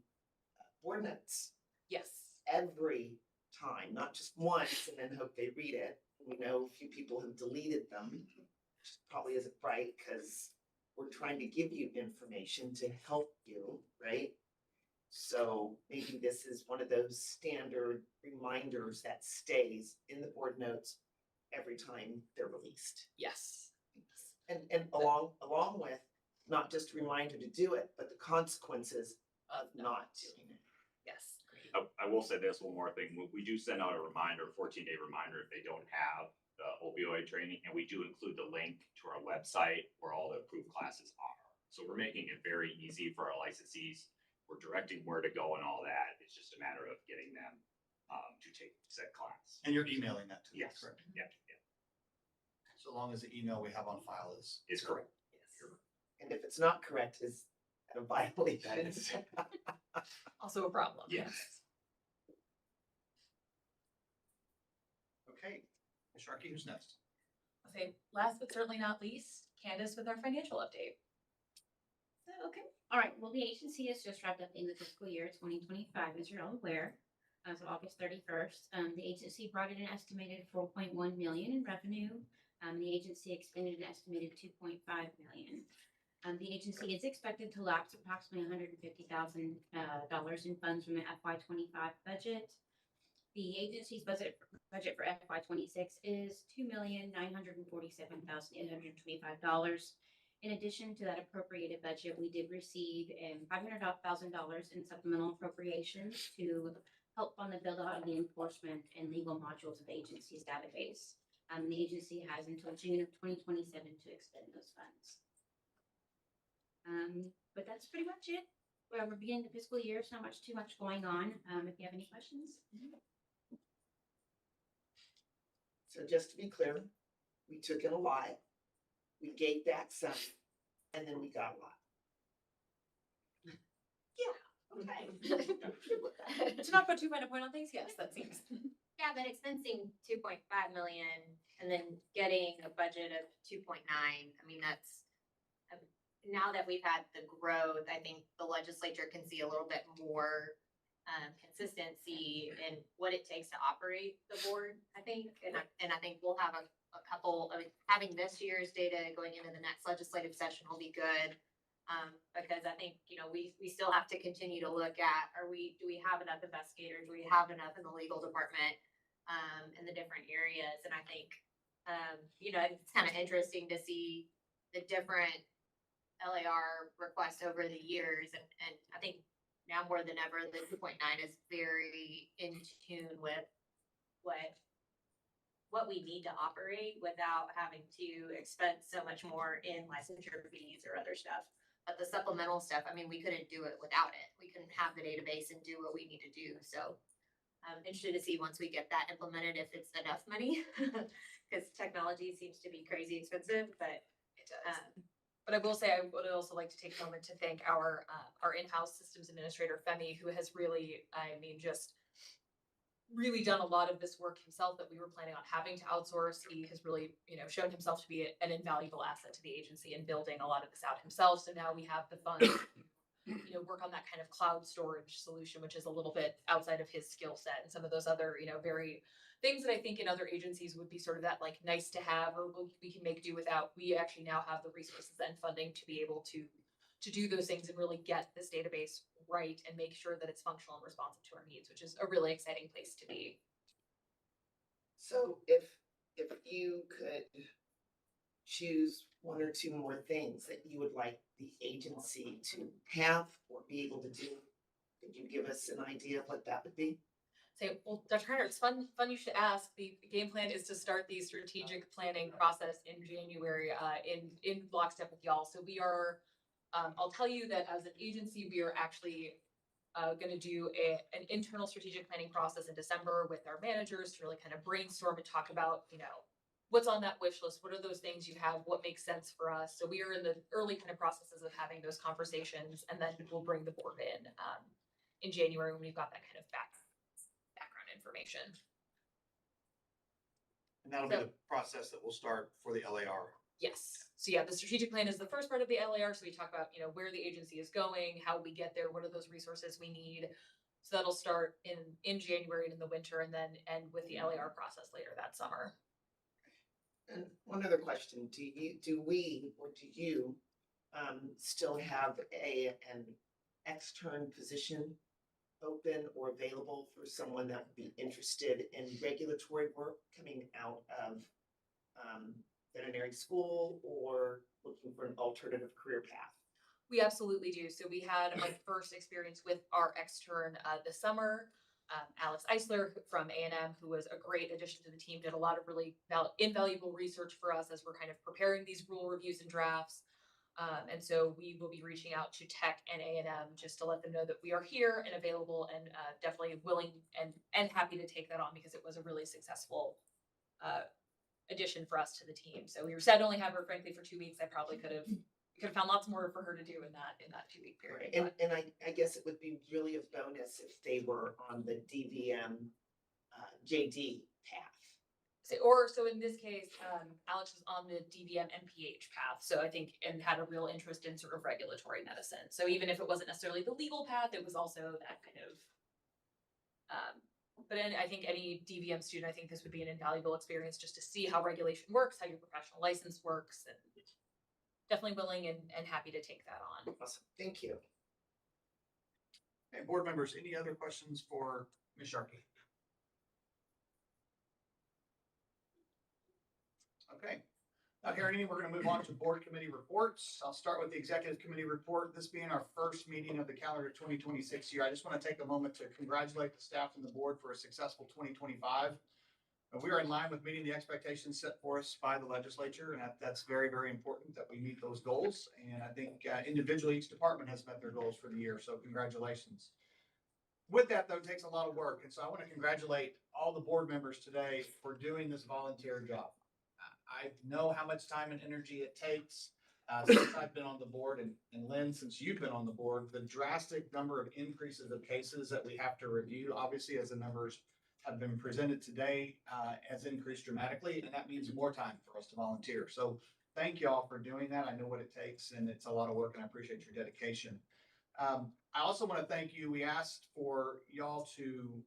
ordinance Yes. every time, not just once and then hope they read it? We know a few people have deleted them, which probably isn't right because we're trying to give you information to help you, right? So maybe this is one of those standard reminders that stays in the board notes every time they're released. Yes. And along with, not just a reminder to do it, but the consequences of not doing it. Yes. I will say this one more thing. We do send out a reminder, 14-day reminder if they don't have the opioid training, and we do include the link to our website where all the approved classes are. So we're making it very easy for our licensees. We're directing where to go and all that. It's just a matter of getting them to take said class. And you're emailing that to them, Yes, correct? yeah. So long as the email we have on file is. Is correct. Yes. And if it's not correct, is a violation. Also a problem. Yes. Okay, Ms. Sharkey, who's next? Okay, last but certainly not least, Candace with our financial update. Okay, all right, well, the agency has just wrapped up in the fiscal year 2025, as you're all aware, as of August 31st. The agency brought in an estimated 4.1 million in revenue. The agency expended an estimated 2.5 million. The agency is expected to lapse approximately $150,000 in funds from the FY25 budget. The agency's budget for FY26 is $2,947,825. In addition to that appropriated budget, we did receive $500,000 in supplemental appropriations to help fund the build out of the enforcement and legal modules of the agency's database. The agency has until June of 2027 to expend those funds. But that's pretty much it. We're beginning the fiscal year, so not too much going on. If you have any questions. So just to be clear, we took in a lot, we gave back some, and then we got a lot. Okay. To not put too fine a point on things, yes, that seems. Yeah, but expensing 2.5 million and then getting a budget of 2.9, I mean, that's, now that we've had the growth, I think the legislature can see a little bit more consistency in what it takes to operate the board, I think. And I think we'll have a couple of, having this year's data going into the next legislative session will be good. Because I think, we still have to continue to look at, do we have enough investigators? Do we have enough in the legal department, in the different areas? And I think, it's kind of interesting to see the different LAR requests over the years. And I think now more than ever, the 2.9 is very in tune with what we need to operate without having to expend so much more in licensure fees or other stuff. But the supplemental stuff, I mean, we couldn't do it without it. We couldn't have the database and do what we need to do. So I'm interested to see once we get that implemented, if it's enough money, because technology seems to be crazy expensive, but It does. But I will say, I would also like to take a moment to thank our in-house systems administrator, Femi, who has really, I mean, just really done a lot of this work himself that we were planning on having to outsource. He has really, shown himself to be an invaluable asset to the agency in building a lot of this out himself. So now we have the funds to, work on that kind of cloud storage solution, which is a little bit outside of his skill set, and some of those other, very things that I think in other agencies would be sort of that like nice to have, or we can make do without. We actually now have the resources and funding to be able to do those things and really get this database right and make sure that it's functional and responsive to our needs, which is a really exciting place to be. So if you could choose one or two more things that you would like the agency to have or be able to do, could you give us an idea of what that would be? Say, well, Dr. Carter, it's fun you should ask. The game plan is to start the strategic planning process in January, in lockstep with y'all. So we are, I'll tell you that as an agency, we are actually going to do an internal strategic planning process in December with our managers to really kind of brainstorm and talk about, what's on that wish list, what are those things you have, what makes sense for us. So we are in the early kind of processes of having those conversations, and then we'll bring the board in January when we've got that kind of background information. And that'll be the process that will start for the LAR. Yes. So yeah, the strategic plan is the first part of the LAR. So we talk about, where the agency is going, how we get there, what are those resources we need. So that'll start in January and in the winter, and then end with the LAR process later that summer. And one other question, do you still have an extern position open or available for someone that would be interested in regulatory work coming out of veterinary school or looking for an alternative career path? We absolutely do. So we had our first experience with our extern this summer. Alex Eisler from A&M, who was a great addition to the team, did a lot of really invaluable research for us as we're kind of preparing these rule reviews and drafts. And so we will be reaching out to Tech and A&M just to let them know that we are here and available, and definitely willing and happy to take that on, because it was a really successful addition for us to the team. So we were sad to only have her, frankly, for 2 weeks. I probably could have found lots more for her to do in that 2-week period. And I guess it would be really a bonus if they were on the DVM JD path. So in this case, Alex was on the DVM MPH path. So I think, and had a real interest in sort of regulatory medicine. So even if it wasn't necessarily the legal path, it was also that kind of, but I think any DVM student, I think this would be an invaluable experience just to see how regulation works, how your professional license works, and definitely willing and happy to take that on. Awesome, thank you. Okay, board members, any other questions for Ms. Sharkey? Okay, not hearing any, we're going to move on to board committee reports. I'll start with the executive committee report. This being our first meeting of the calendar 2026 year, I just want to take a moment to congratulate the staff and the board for a successful 2025. We are in line with meeting the expectations set for us by the legislature, and that's very, very important that we meet those goals. And I think individually, each department has met their goals for the year, so congratulations. With that, though, it takes a lot of work, and so I want to congratulate all the board members today for doing this volunteer job. I know how much time and energy it takes since I've been on the board, and Lynn, since you've been on the board, the drastic number of increases of cases that we have to review, obviously, as the numbers have been presented today, has increased dramatically, and that means more time for us to volunteer. So thank you all for doing that. I know what it takes, and it's a lot of work, and I appreciate your dedication. I also want to thank you. We asked for y'all to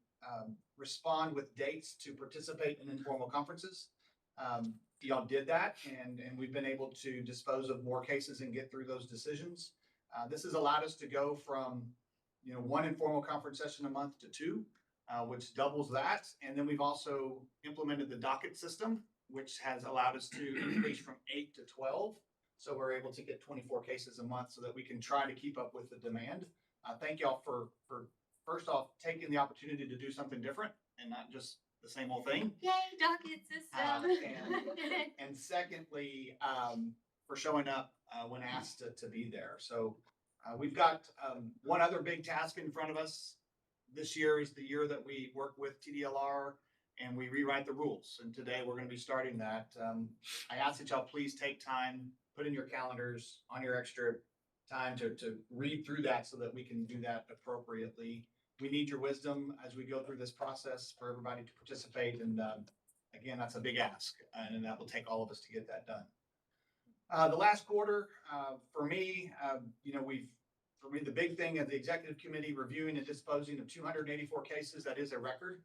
respond with dates to participate in informal conferences. Y'all did that, and we've been able to dispose of more cases and get through those decisions. This has allowed us to go from, one informal conference session a month to 2, which doubles that. And then we've also implemented the docket system, which has allowed us to increase from 8 to 12. So we're able to get 24 cases a month so that we can try to keep up with the demand. thank y'all for first off, taking the opportunity to do something different and not just the same old thing. Yay, docket system. And secondly, for showing up when asked to be there. So we've got one other big task in front of us. This year is the year that we work with TDLR and we rewrite the rules. And today we're going to be starting that. I ask that y'all please take time, put in your calendars on your extra time to read through that so that we can do that appropriately. We need your wisdom as we go through this process for everybody to participate. And again, that's a big ask, and that will take all of us to get that done. The last quarter, for me, the big thing of the executive committee reviewing and disposing of 284 cases, that is a record.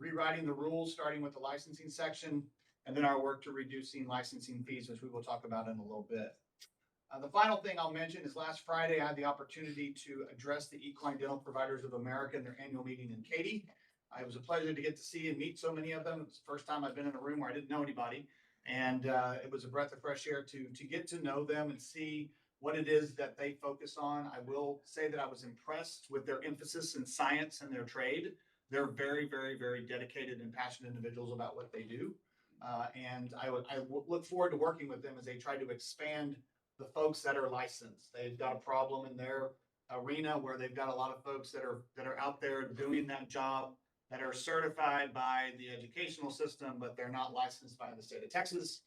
Rewriting the rules, starting with the licensing section, and then our work to reducing licensing fees, which we will talk about in a little bit. The final thing I'll mention is last Friday, I had the opportunity to address the Equine Dental Providers of America in their annual meeting in Katy. It was a pleasure to get to see and meet so many of them. It was the first time I've been in a room where I didn't know anybody. And it was a breath of fresh air to get to know them and see what it is that they focus on. I will say that I was impressed with their emphasis in science and their trade. They're very, very, very dedicated and passionate individuals about what they do. And I look forward to working with them as they try to expand the folks that are licensed. They've got a problem in their arena where they've got a lot of folks that are out there doing that job, that are certified by the educational system, but they're not licensed by the state of Texas,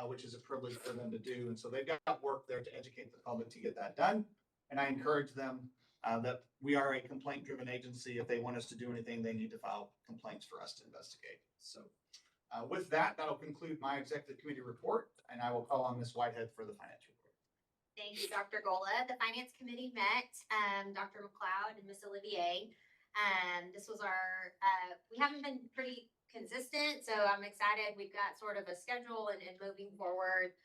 which is a privilege for them to do. And so they've got work there to educate the public to get that done. And I encourage them that we are a complaint-driven agency. If they want us to do anything, they need to file complaints for us to investigate. So with that, that'll conclude my executive committee report, and I will call on Ms. Whitehead for the finance report. Thank you, Dr. Gola. The Finance Committee met, Dr. McLeod and Ms. Olivier. This was our, we haven't been pretty consistent, so I'm excited. We've got sort of a schedule and moving forward.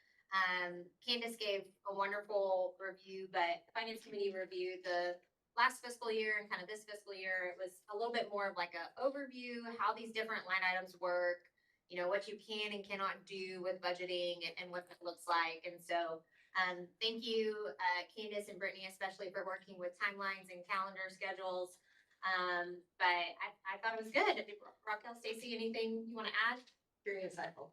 Candace gave a wonderful review, but the Finance Committee reviewed the last fiscal year and kind of this fiscal year. It was a little bit more of like an overview, how these different line items work, you know, what you can and cannot do with budgeting and what that looks like. And so thank you, Candace and Brittany, especially for working with timelines and calendar schedules. But I thought it was good. Raquel, Stacy, anything you want to add? Very insightful.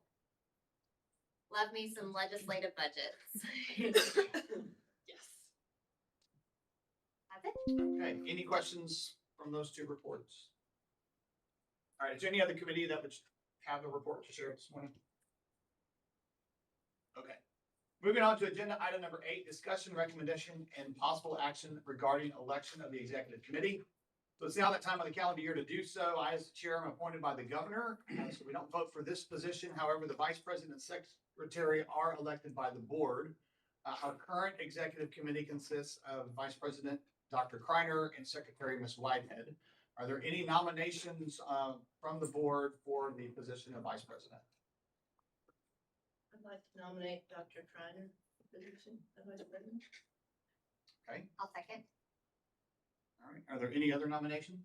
Love me some legislative budgets. Yes. That's it. Okay, any questions from those two reports? All right, is there any other committee that would have a report to share this morning? Okay. Moving on to agenda item number 8, discussion, recommendation, and possible action regarding election of the executive committee. So it's now that time of the calendar year to do so. I, as the chair, am appointed by the governor, so we don't vote for this position. However, the vice president and secretary are elected by the board. Our current executive committee consists of Vice President Dr. Kreiner and Secretary Ms. Whitehead. Are there any nominations from the board for the position of vice president? I'd like to nominate Dr. Kreiner for the position of vice president. Okay, I'll second. all right. Are there any other nominations?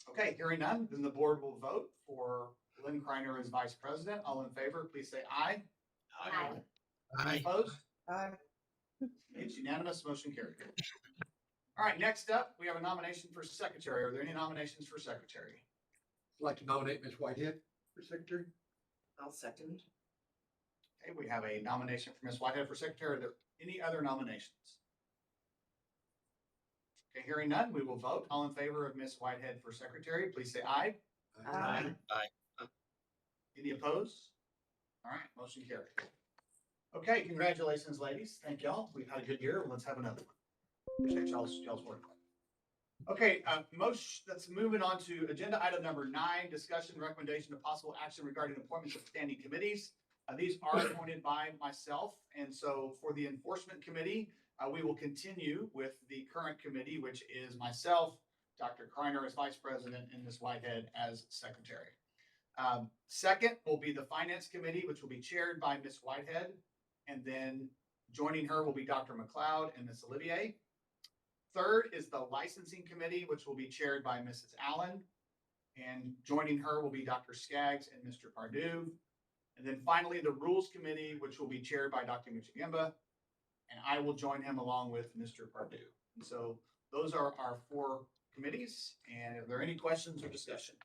Okay, hearing none, then the board will vote for Lynn Kreiner as vice president. All in favor, please say aye. Aye. Opposed? Aye. It's unanimous, motion carried. All right, next up, we have a nomination for secretary. Are there any nominations for secretary? I'd like to nominate Ms. Whitehead for secretary. I'll second. Okay, we have a nomination for Ms. Whitehead for secretary. Are there any other nominations? Okay, hearing none, we will vote. All in favor of Ms. Whitehead for secretary, please say aye. Aye. Any opposed? All right, motion carried. Okay, congratulations, ladies. Thank y'all. We've had a good year. Let's have another one. Appreciate y'all's work. Okay, let's move it on to agenda item number 9, discussion recommendation of possible action regarding appointments of standing committees. These are appointed by myself. And so for the enforcement committee, we will continue with the current committee, which is myself, Dr. Kreiner as vice president, and Ms. Whitehead as secretary. Second will be the finance committee, which will be chaired by Ms. Whitehead. And then joining her will be Dr. McLeod and Ms. Olivier. Third is the licensing committee, which will be chaired by Mrs. Allen. And joining her will be Dr. Skaggs and Mr. Pardue. And then finally, the rules committee, which will be chaired by Dr. Muchigimba. and I will join him along with Mr. Pardue. And so those are our 4 committees. And are there any questions or discussion?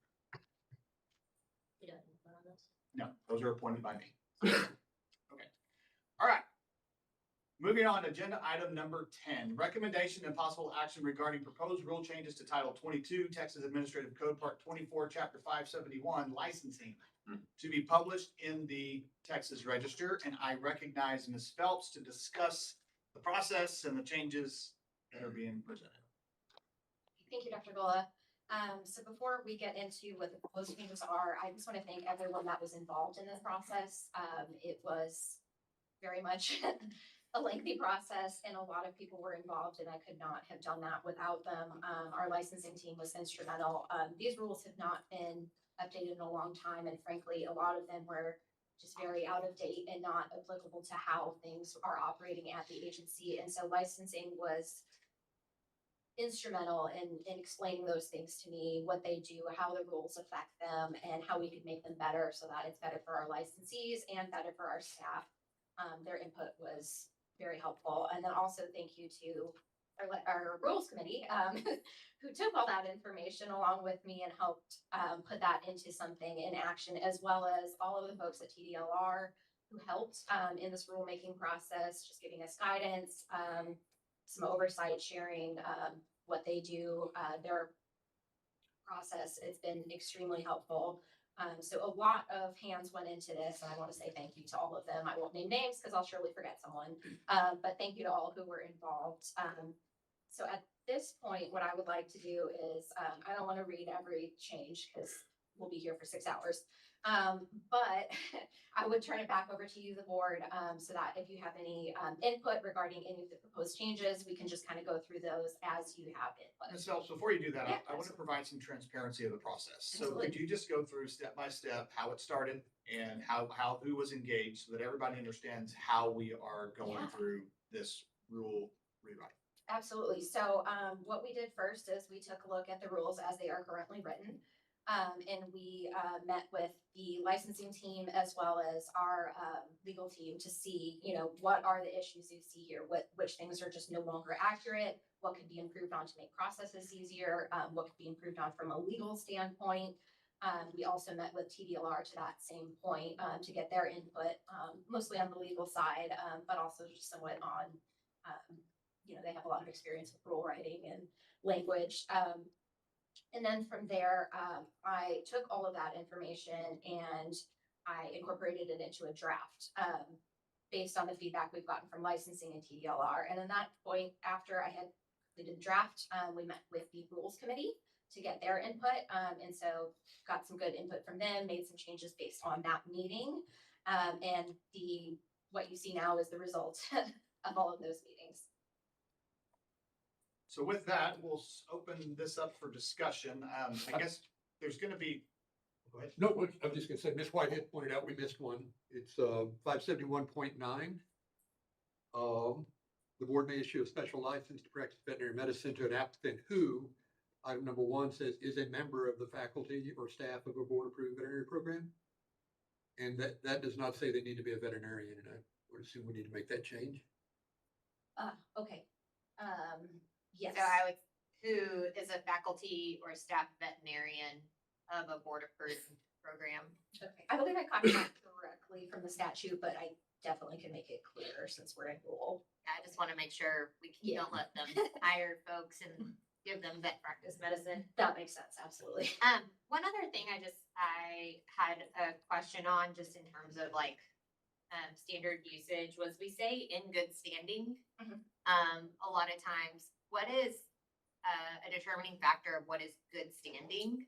No, those are appointed by me. Okay. All right. Moving on, agenda item number 10, recommendation and possible action regarding proposed rule changes to Title 22, Texas Administrative Code, Part 24, Chapter 571, licensing, to be published in the Texas Register. And I recognize Ms. Phelps to discuss the process and the changes that are being presented. Thank you, Dr. Gola. So before we get into what the proposed changes are, I just want to thank everyone that was involved in this process. It was very much a lengthy process and a lot of people were involved and I could not have done that without them. Our licensing team was instrumental. These rules have not been updated in a long time and frankly, a lot of them were just very out of date and not applicable to how things are operating at the agency. And so licensing was instrumental in explaining those things to me, what they do, how the rules affect them, and how we could make them better so that it's better for our licensees and better for our staff. Their input was very helpful. And then also thank you to our rules committee, who took all that information along with me and helped put that into something in action, as well as all of the folks at TDLR who helped in this rulemaking process, just giving us guidance, some oversight, sharing what they do, their process. It's been extremely helpful. So a lot of hands went into this, and I want to say thank you to all of them. I won't name names because I'll surely forget someone, but thank you to all who were involved. So at this point, what I would like to do is, I don't want to read every change because we'll be here for 6 hours. But I would turn it back over to you, the board, so that if you have any input regarding any of the proposed changes, we can just kind of go through those as you have input. Ms. Phelps, before you do that, Yeah, I want to provide some transparency of the process. So Absolutely. could you just go through step by step how it started and who was engaged so that everybody understands how we are going Yeah. through this rule rewrite? Absolutely. So what we did first is we took a look at the rules as they are currently written. And we met with the licensing team as well as our legal team to see, what are the issues you see here? Which things are just no longer accurate? What could be improved on to make processes easier? What could be improved on from a legal standpoint? We also met with TDLR to that same point to get their input, mostly on the legal side, but also just somewhat on, they have a lot of experience with rule writing and language. And then from there, I took all of that information and I incorporated it into a draft based on the feedback we've gotten from licensing and TDLR. And at that point, after I had completed the draft, we met with the rules committee to get their input. And so got some good input from them, made some changes based on that meeting. And what you see now is the result of all of those meetings. So with that, we'll open this up for discussion. I guess there's going to be. Go ahead. No, I'm just gonna say, Ms. Whitehead pointed out we missed one. It's 571.9. The board may issue a special license to practice veterinary medicine to an applicant who, item number 1 says, is a member of the faculty or staff of a board-approved veterinary program. And that does not say they need to be a veterinarian, and I would assume we need to make that change. Okay. Yes. So who is a faculty or staff veterinarian of a board approved program? Okay. I believe I copied that correctly from the statute, but I definitely can make it clearer since we're in rule. I just want to make sure we don't let them hire folks and give them vet practice medicine. That makes sense, absolutely. One other thing I had a question on just in terms of standard usage was we say in good standing. Mhm. A lot of times, what is a determining factor of what is good standing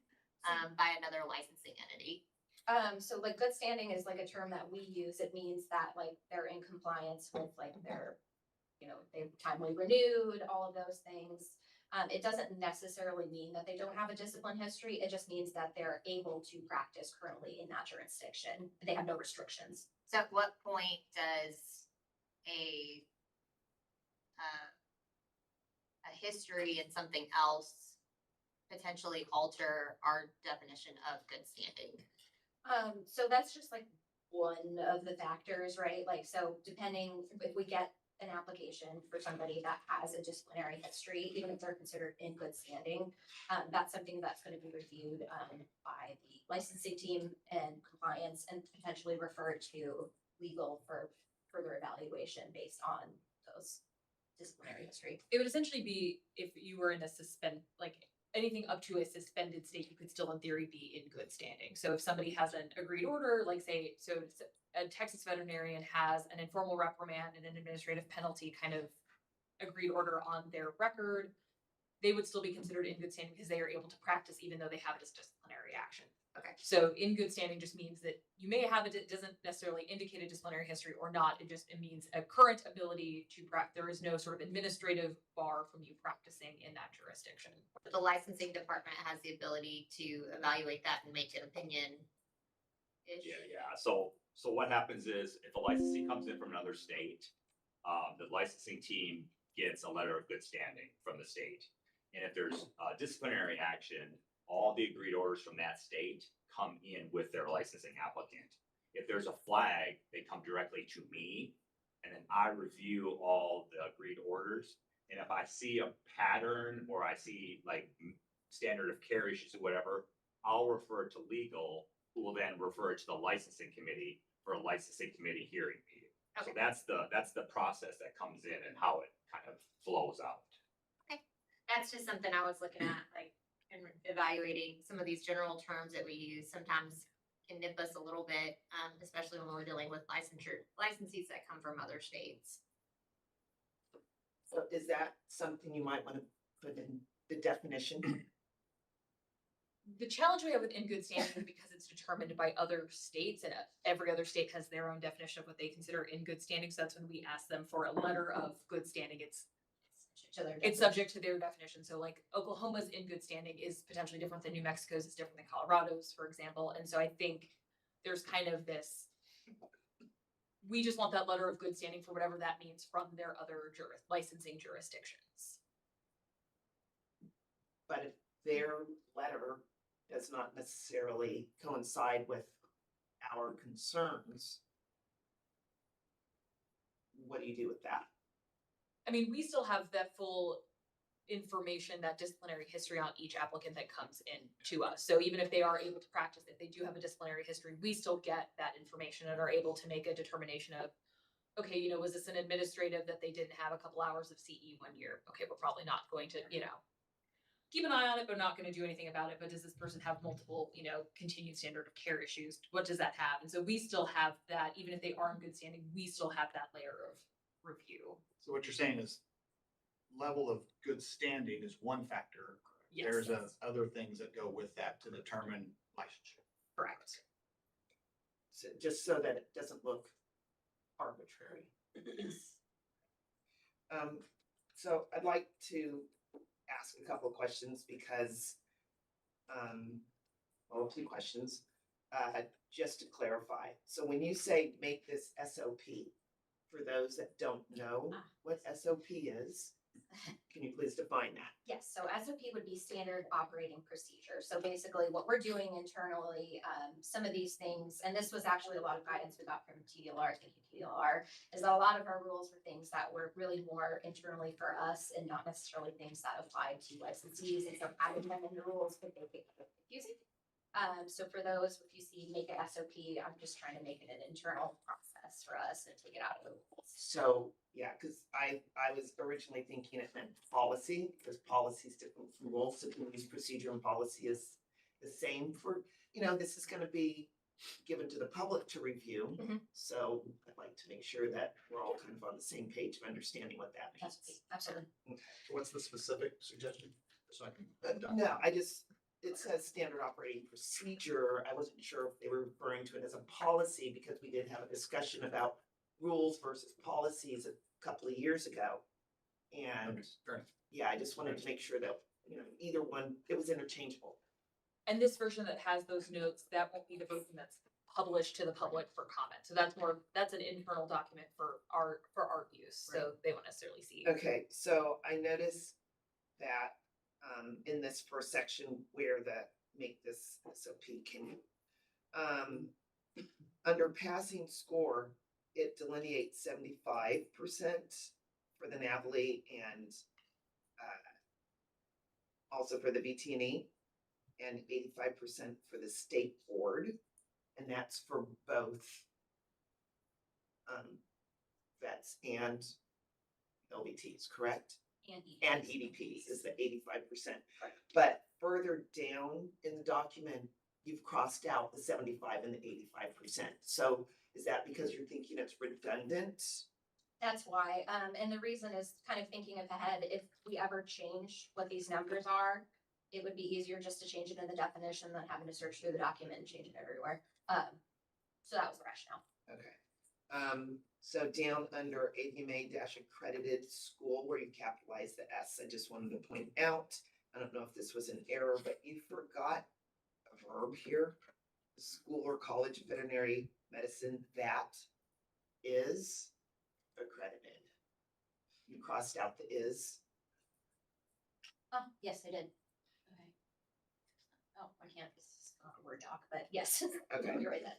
by another licensing entity? So good standing is a term that we use. It means that they're in compliance with their, they've timely renewed, all of those things. It doesn't necessarily mean that they don't have a discipline history. It just means that they're able to practice currently in that jurisdiction. They have no restrictions. So at what point does a history and something else potentially alter our definition of good standing? So that's just one of the factors, right? So depending if we get an application for somebody that has a disciplinary history, even if they're considered in good standing. That's something that's going to be reviewed by the licensing team and compliance and potentially referred to legal for further evaluation based on those disciplinary history. It would essentially be if you were in a like anything up to a suspended state, you could still in theory be in good standing. So if somebody has an agreed order, like say, so a Texas veterinarian has an informal reprimand and an administrative penalty kind of agreed order on their record, they would still be considered in good standing because they are able to practice even though they have this disciplinary action. Okay. So in good standing just means that you may have it doesn't necessarily indicate a disciplinary history or not. It means a current ability to practice. There is no sort of administrative bar from you practicing in that jurisdiction. But the licensing department has the ability to evaluate that and make an opinion. Yeah. So what happens is if a licensee comes in from another state, the licensing team gets a letter of good standing from the state. And if there's disciplinary action, all the agreed orders from that state come in with their licensing applicant. If there's a flag, they come directly to me, and then I review all the agreed orders. And if I see a pattern or I see like standard of care issues or whatever, I'll refer it to legal, who will then refer it to the licensing committee for a licensing committee hearing meeting. Okay. So that's the process that comes in and how it kind of flows out. Okay, that's just something I was looking at, like, and evaluating some of these general terms that we use sometimes can nip us a little bit, especially when we're dealing with licensees that come from other states. So is that something you might want to put in the definition? The challenge we have with in good standing is because it's determined by other states and every other state has their own definition of what they consider in good standing. So that's when we ask them for a letter of good standing. It's subject to their definition. So like Oklahoma's in good standing is potentially different than New Mexico's, is different than Colorado's, for example. And so I think there's kind of this, we just want that letter of good standing for whatever that means from their other licensing jurisdictions. But if their letter does not necessarily coincide with our concerns, what do you do with that? I mean, we still have that full information, that disciplinary history on each applicant that comes in to us. So even if they are able to practice, if they do have a disciplinary history, we still get that information and are able to make a determination of, okay, was this an administrative that they didn't have a couple hours of CE one year? Okay, we're probably not going to, keep an eye on it, but not going to do anything about it. But does this person have multiple, continued standard of care issues? What does that have? And so we still have that, even if they are in good standing, we still have that layer of review. So what you're saying is level of good standing is one factor. Yes. There's other things that go with that to determine licensure. Correct. So just so that it doesn't look arbitrary. So I'd like to ask a couple of questions because, two questions, just to clarify. So when you say make this SOP, for those that don't know what SOP is, can you please define that? Yes, so SOP would be standard operating procedure. So basically what we're doing internally, some of these things, and this was actually a lot of guidance we got from TDLR, thank you TDLR, is that a lot of our rules were things that were really more internally for us and not necessarily things that applied to licensees. And so adding them in the rules could make it confusing. So for those, if you see make a SOP, I'm just trying to make it an internal process for us and take it out of the rules. So, yeah, because I was originally thinking it meant policy, because policy is different from rules. So community procedure and policy is the same for, this is going to be given to the public to review. Mhm. So I'd like to make sure that we're all kind of on the same page of understanding what that means. Absolutely. What's the specific suggestion? So I can. No, it says standard operating procedure. I wasn't sure if they were referring to it as a policy because we did have a discussion about rules versus policies a couple of years ago. And yeah, I just wanted to make sure that, either one, it was interchangeable. And this version that has those notes, that won't be the version that's published to the public for comment. So that's an internal document for art use. So they won't necessarily see. Okay, so I noticed that in this first section where make this SOP came, under passing score, it delineates 75% for the NAVLE and also for the VT&E and 85% for the state board. And that's for both vets and LVTs, correct? And EDPs is the 85%. But further down in the document, you've crossed out the 75 and the 85%. So is that because you're thinking it's redundant? That's why, and the reason is kind of thinking ahead, if we ever change what these numbers are, it would be easier just to change it in the definition than having to search through the document and change it everywhere. So that was the rationale. Okay. So down under AVMA-accredited school where you capitalize the S, I just wanted to point out, I don't know if this was an error, but you forgot a verb here. School or college of veterinary medicine that is accredited. You crossed out the is. Oh, yes, I did. Okay. Oh, I can't, this is not a Word doc, but yes. Okay. You're right, that.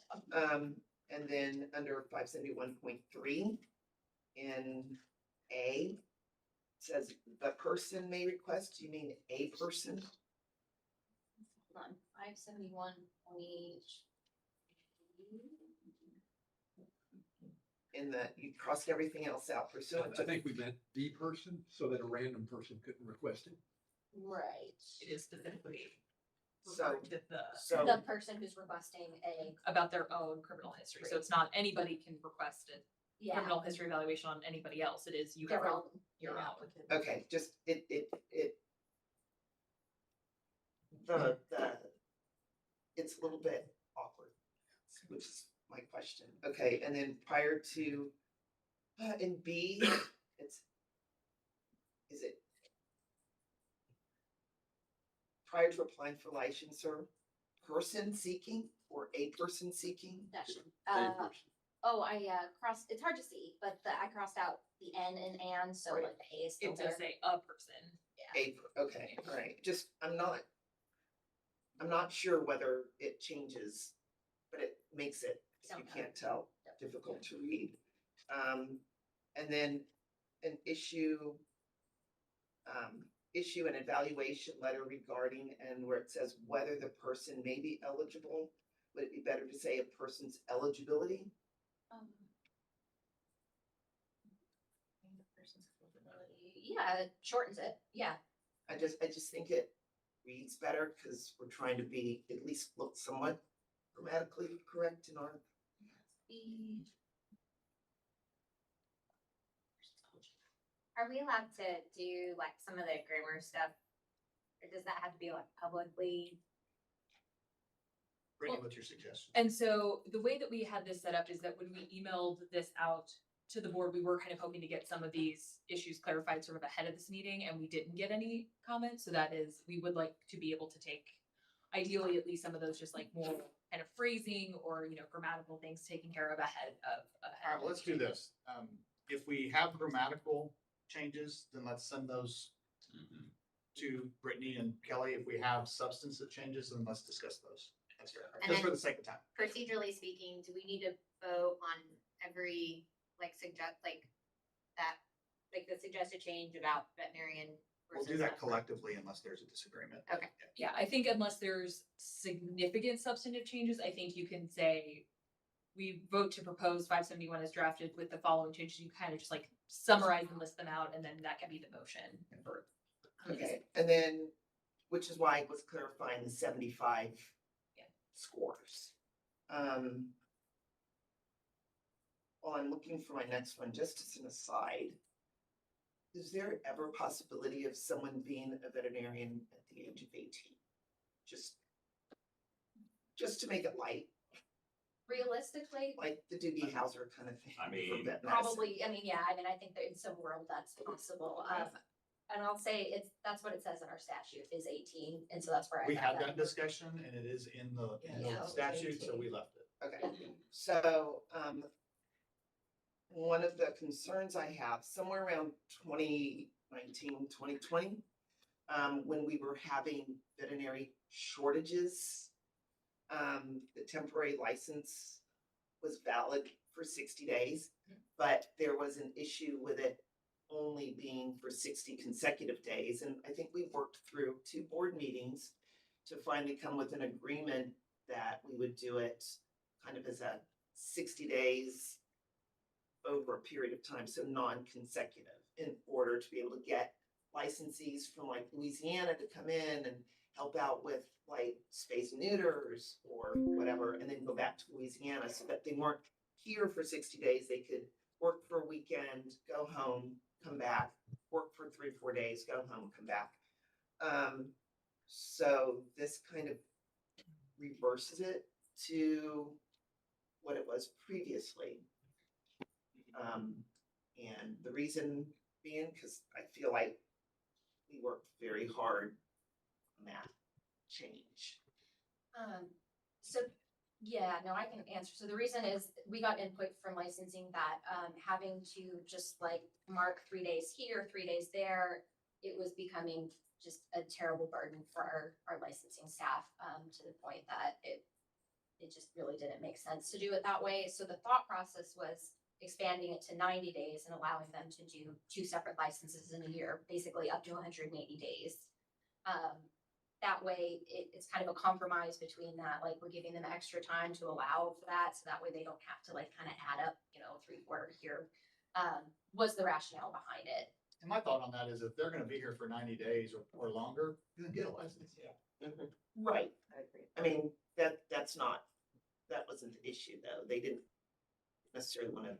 And then under 571.3 in A, it says the person may request, you mean a person? Hold on, 571 In that you crossed everything else out pursuant I to. think we meant the person so that a random person couldn't request it. Right. It is specifically So, referring to The person who's requesting about their own criminal history. So it's not anybody can request a yeah, criminal history evaluation on anybody else. It is you their have own. your applicant. Okay, just the it's a little bit awkward, which is my question. Okay, and then prior to in B, is it prior to applying for licensure, person seeking or a person seeking? That should, A person. oh, I crossed, it's hard to see, but I crossed out the N and, so Right. like the A is still It there. does say a person. Okay, all right. Just I'm not sure whether it changes, but it makes it, if you Don't know. can't tell, difficult to read. And then an issue an evaluation letter regarding and where it says whether the person may be eligible. Would it be better to say a person's eligibility? The person's eligibility. Yeah, it shortens it. Yeah. I just think it reads better because we're trying to be at least look somewhat grammatically correct in our. Are we allowed to do like some of the grammar stuff? Or does that have to be like publicly? Brittany, what's your suggestion? And so the way that we had this set up is that when we emailed this out to the board, we were kind of hoping to get some of these issues clarified sort of ahead of this meeting, and we didn't get any comments. So that is, we would like to be able to take, ideally, at least some of those just like more kind of phrasing or, grammatical things taken care of ahead of. All right, well, let's do this. If we have grammatical changes, then let's send those to Brittany and Kelly. If we have substantive changes, then let's discuss those. That's fair. And Just then- for the sake of time. Procedurally speaking, do we need to vote on every the suggested change about veterinarian? We'll do that collectively unless there's a disagreement. Okay. Yeah, I think unless there's significant substantive changes, I think you can say we vote to propose 571 as drafted with the following changes. You kind of just like summarize and list them out, and then that can be the motion. Okay, and then, which is why I was clarifying the 75 scores. While I'm looking for my next one, just as an aside, is there ever a possibility of someone being a veterinarian at the age of 18? Just to make it light, Realistically, like the Doogie Howser kind of thing. I mean, for vet medicine. probably, I think that in some world that's possible. And I'll say that's what it says in our statute is 18, and so that's where I We got had that. that discussion and it is in the Yeah. statute, so we left it. Okay, so, one of the concerns I have, somewhere around 2019, 2020, when we were having veterinary shortages, the temporary license was valid for 60 days, but there was an issue with it only being for 60 consecutive days. And I think we worked through 2 board meetings to finally come with an agreement that we would do it kind of as a 60 days over a period of time, so non-consecutive, in order to be able to get licensees from like Louisiana to come in and help out with like space neuters or whatever, and then go back to Louisiana so that they weren't here for 60 days. They could work for a weekend, go home, come back, work for 3 or 4 days, go home, come back. So this kind of reverses it to what it was previously. And the reason being, because I feel like we worked very hard on that change. So, yeah, no, I can answer. So the reason is we got input from licensing that, having to just like mark 3 days here, 3 days there, it was becoming just a terrible burden for our licensing staff, to the point that it just really didn't make sense to do it that way. So the thought process was expanding it to 90 days and allowing them to do 2 separate licenses in a year, basically up to 180 days. That way it's kind of a compromise between that, like we're giving them extra time to allow for that. So that way they don't have to like kind of add up, 3/4 here, was the rationale behind it. And my thought on that is if they're gonna be here for 90 days or longer, then get a license. Yeah. Right. I agree. I mean, that wasn't the issue though. They didn't necessarily want to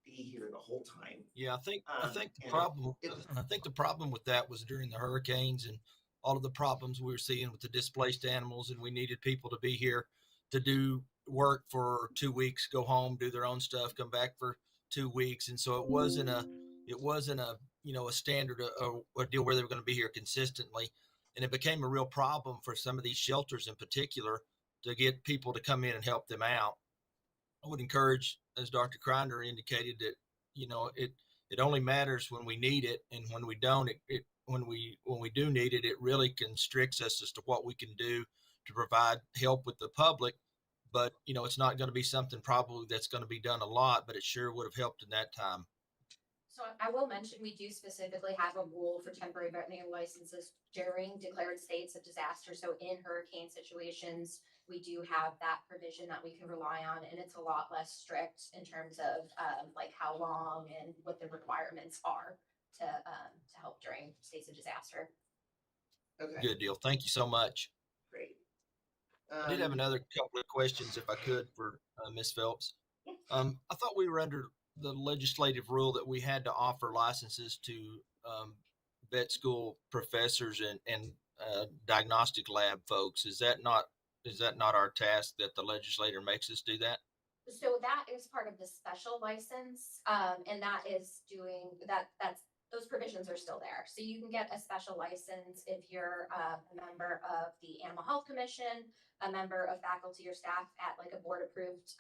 be here the whole time. Yeah, I think and I think the problem with that was during the hurricanes and all of the problems we were seeing with the displaced animals, and we needed people to be here to do work for 2 weeks, go home, do their own stuff, come back for 2 weeks, and so it wasn't a a standard a deal where they were going to be here consistently, and it became a real problem for some of these shelters in particular to get people to come in and help them out. I would encourage, as Dr. Kreiner indicated, that it only matters when we need it, and when we don't, when we do need it, it really constricts us as to what we can do to provide help with the public. But it's not going to be something probably that's going to be done a lot, but it sure would have helped in that time. So I will mention, we do specifically have a rule for temporary veterinary licenses during declared states of disaster. So in hurricane situations, we do have that provision that we can rely on, and it's a lot less strict in terms of like how long and what the requirements are to help during states of disaster. Okay. Good deal. Thank you so much. Great. I did have another couple of questions, if I could, for Ms. Phelps. I thought we were under the legislative rule that we had to offer licenses to vet school professors and diagnostic lab folks. Is that not our task that the legislator makes us do that? So that is part of the special license, and that is doing that. Those provisions are still there. So you can get a special license if you're a member of the Animal Health Commission, a member of faculty or staff at like a board approved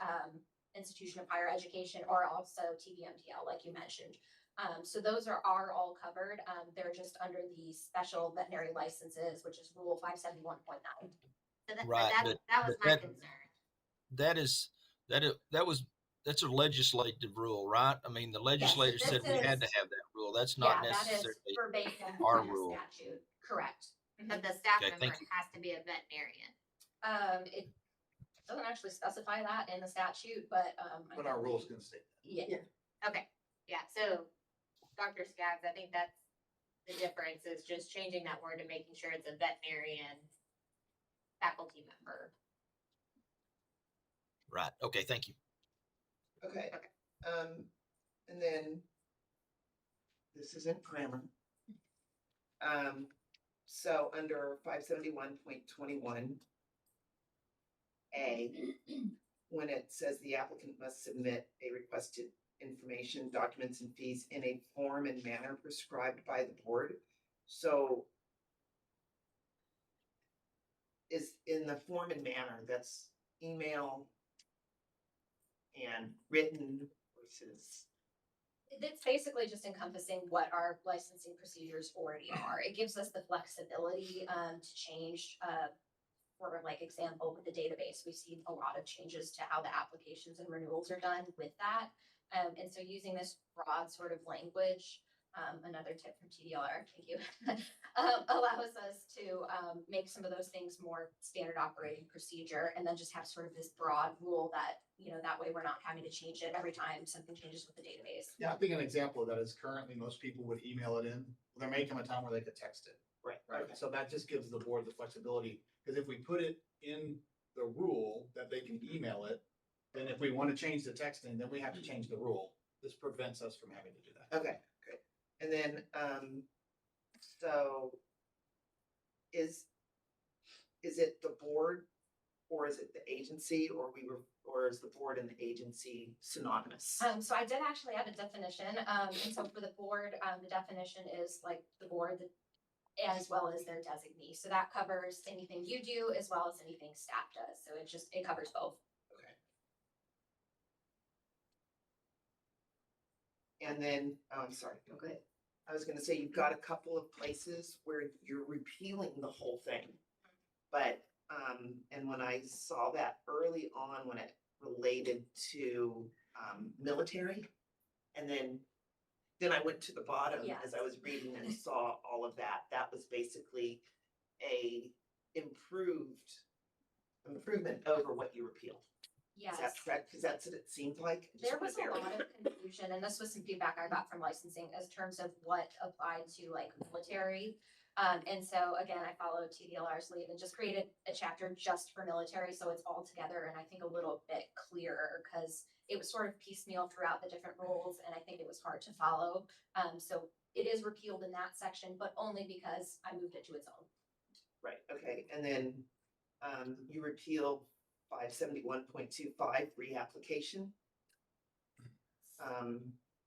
institution of higher education, or also TVMTL, like you mentioned. So those are all covered. They're just under the special veterinary licenses, which is Rule 571.9. So Right, that was my concern. That's a legislative rule, right? I mean, the legislature said we had to have that rule. That's not necessarily that is verbatim our in the rule. statute. Correct. But the staff Okay, member thank you. has to be a veterinarian. It doesn't actually specify that in the statute, but But our rules can state that. yeah. Okay, yeah, so Dr. Skaggs, I think that's the difference, is just changing that word and making sure it's a veterinarian faculty member. Right. Okay. Thank you. Okay. And then this isn't grammar. So under 571.21 A, when it says the applicant must submit a requested information, documents, and fees in a form and manner prescribed by the board. So is in the form and manner, that's email and written versus. It's basically just encompassing what our licensing procedures already are. It gives us the flexibility to change for like example, with the database, we've seen a lot of changes to how the applications and renewals are done with that. And so using this broad sort of language, another tip from TDLR, thank you, allows us to make some of those things more standard operating procedure, and then just have sort of this broad rule that, you know, that way we're not having to change it every time something changes with the database. Yeah, I think an example of that is currently most people would email it in. There may come a time where they could text it. Right. Right, so that just gives the board the flexibility, because if we put it in the rule that they can email it, then if we want to change the texting, then we have to change the rule. This prevents us from having to do that. Okay, good. And then, so is it the board or is it the agency, or is the board and the agency synonymous? So I did actually add a definition, and so for the board, the definition is like the board, as well as their designee. So that covers anything you do as well as anything staff does. So it covers both. Okay. And then, I'm sorry, go ahead. I was gonna say, you've got a couple of places where you're repealing the whole thing. But, and when I saw that early on, when it related to, military, and then I went to the bottom as I was reading and saw all of that. That was basically a improvement over what you repealed. Yes. Is that correct? Because that's what it seemed like. I just There wanna was a verify. lot of confusion, and this was some feedback I got from licensing as terms of what applied to like military. And so again, I followed TDLR's lead and just created a chapter just for military, so it's all together and I think a little bit clearer, because it was sort of piecemeal throughout the different rules, and I think it was hard to follow. So it is repealed in that section, but only because I moved it to its own. Right, okay, and then, you repealed 571.25 reapplication.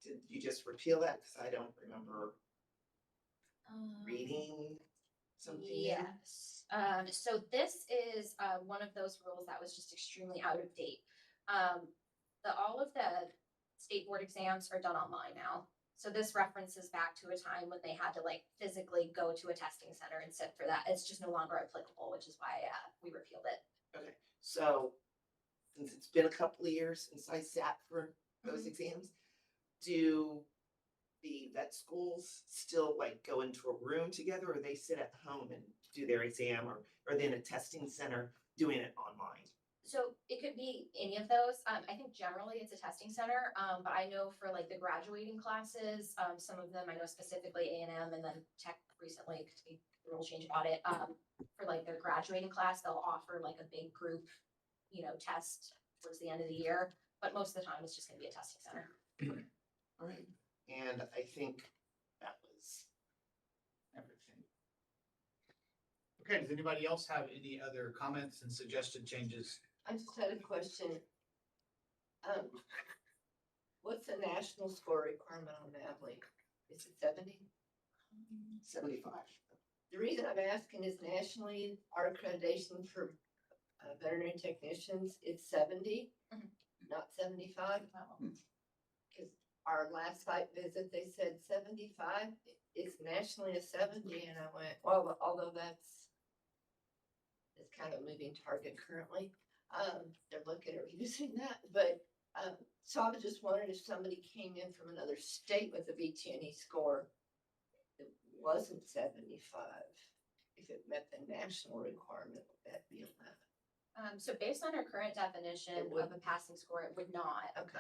Did you just repeal that? Because I don't remember reading something. Yes. So this is one of those rules that was just extremely out of date. All of the state board exams are done online now. So this references back to a time when they had to like physically go to a testing center and sit for that. It's just no longer applicable, which is why we repealed it. Okay, so since it's been a couple of years since I sat for those exams, do the vet schools still like go into a room together, or they sit at home and do their exam, or are they in a testing center doing it online? So it could be any of those. I think generally it's a testing center, but I know for like the graduating classes, some of them, I know specifically A&M and then Tech recently, because the rule change about it, for like their graduating class, they'll offer like a big group, you know, test towards the end of the year, but most of the time it's just gonna be a testing center. All right, and I think that was everything. Okay, does anybody else have any other comments and suggested changes? I just had a question. What's the national score requirement on Navly? Is it 70? 75. The reason I'm asking is nationally, our accreditation for veterinary technicians is 70, not 75. Because our last site visit, they said 75. It's nationally a 70, and I went, well, although it's kind of a moving target currently. They're looking at reducing that, but so I was just wondering if somebody came in from another state with a VTNE score that wasn't 75, if it met the national requirement, would that be allowed? So based on our current definition of a passing score, it would not. Okay.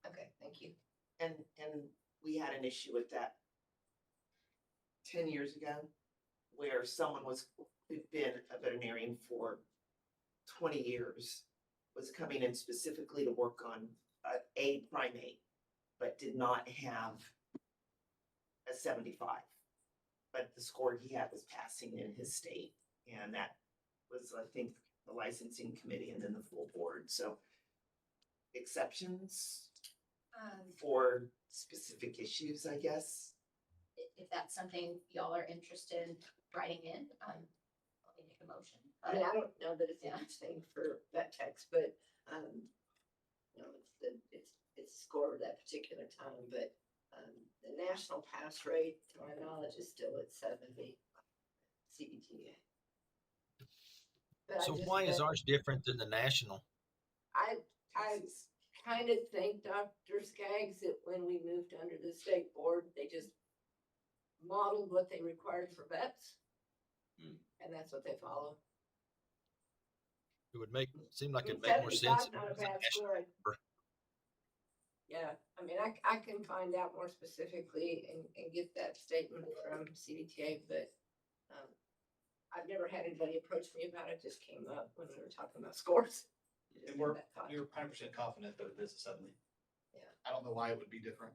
Okay, thank you. And we had an issue with that 10 years ago, where someone who'd been a veterinarian for 20 years was coming in specifically to work on a primate, but did not have a 75. But the score he had was passing in his state, and that was, I think, the licensing committee and then the full board. So exceptions for specific issues, I guess. If that's something y'all are interested in writing in, let me make a motion. I mean, I don't know that it's a huge thing for vet techs, but you know, it's score of that particular time. But the national pass rate, to my knowledge, is still at 70 CBTA. But So I just, why is bet- ours different than the national? I kind of think, Dr. Skaggs, that when we moved under the state board, they just modeled what they required for vets. And that's what they follow. It would seem like it'd I make mean, more sense. 75 not a bad score. Yeah, I mean, I can find out more specifically and get that statement from CDTA, but I've never had anybody approach me about it. Just came up when we were talking about scores. And we're 100% confident that it is a 70. Yeah. I don't know why it would be different.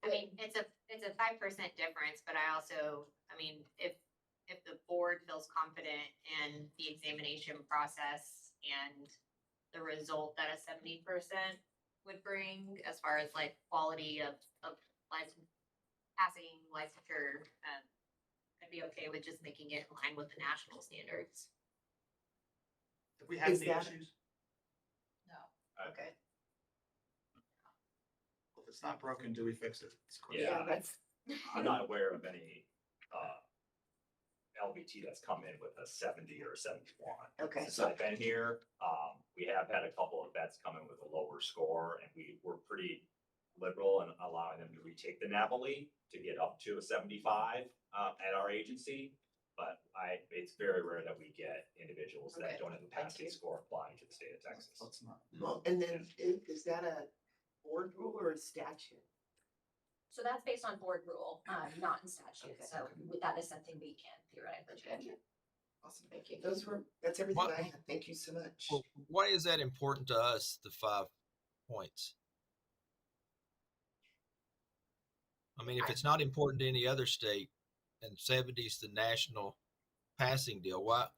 I mean, it's a 5% difference, but I also, I mean, if the board feels confident in the examination process and the result that a 70% would bring as far as like quality of license, passing licensure, I'd be okay with just making it in line with the national standards. If we have Is any that- issues, Okay. if it's not broken, do we fix it? It's quick. Yeah. That's. I'm not aware of any, LBT that's come in with a 70 or a 71. Okay. Since I've been here, we have had a couple of vets come in with a lower score, and we were pretty liberal in allowing them to retake the NAPOLI to get up to a 75 at our agency. But it's very rare that we get individuals Okay. that don't have a passing score applying to the state of Texas. Let's not. Well, and then is that a board rule or a statute? So that's based on board rule, not in statute. Okay. So that is something we can theoretically change. Awesome, thank you. That's everything What- I had. Thank you so much. Well, why is that important to us, the 5 points? I mean, if it's not important to any other state and 70 is the national passing deal, why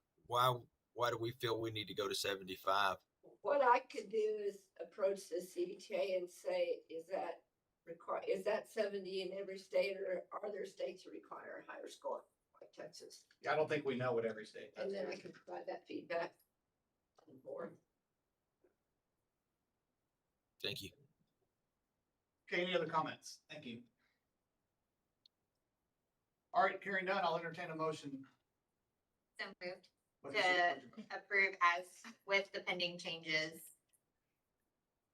do we feel we need to go to 75? What I could do is approach the CDTA and say, is that 70 in every state, or are there states that require a higher score, like Texas? I don't think we know what every state does. And then I can provide that feedback to the board. Thank you. Okay, any other comments? Thank you. All right, hearing none, I'll entertain a motion. So moved What's to your- approve as with the pending changes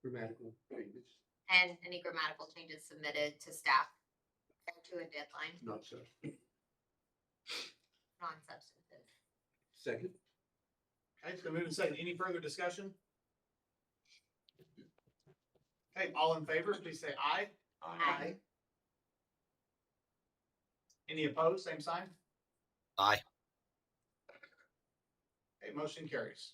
Grammatical changes, and any grammatical changes submitted to staff prior to a deadline, not so. non-substantive. Second, Okay, it's been moved and seconded. Any further discussion? Okay, all in favor, please say aye. Aye. Any opposed, same sign? Aye. Okay, motion carries.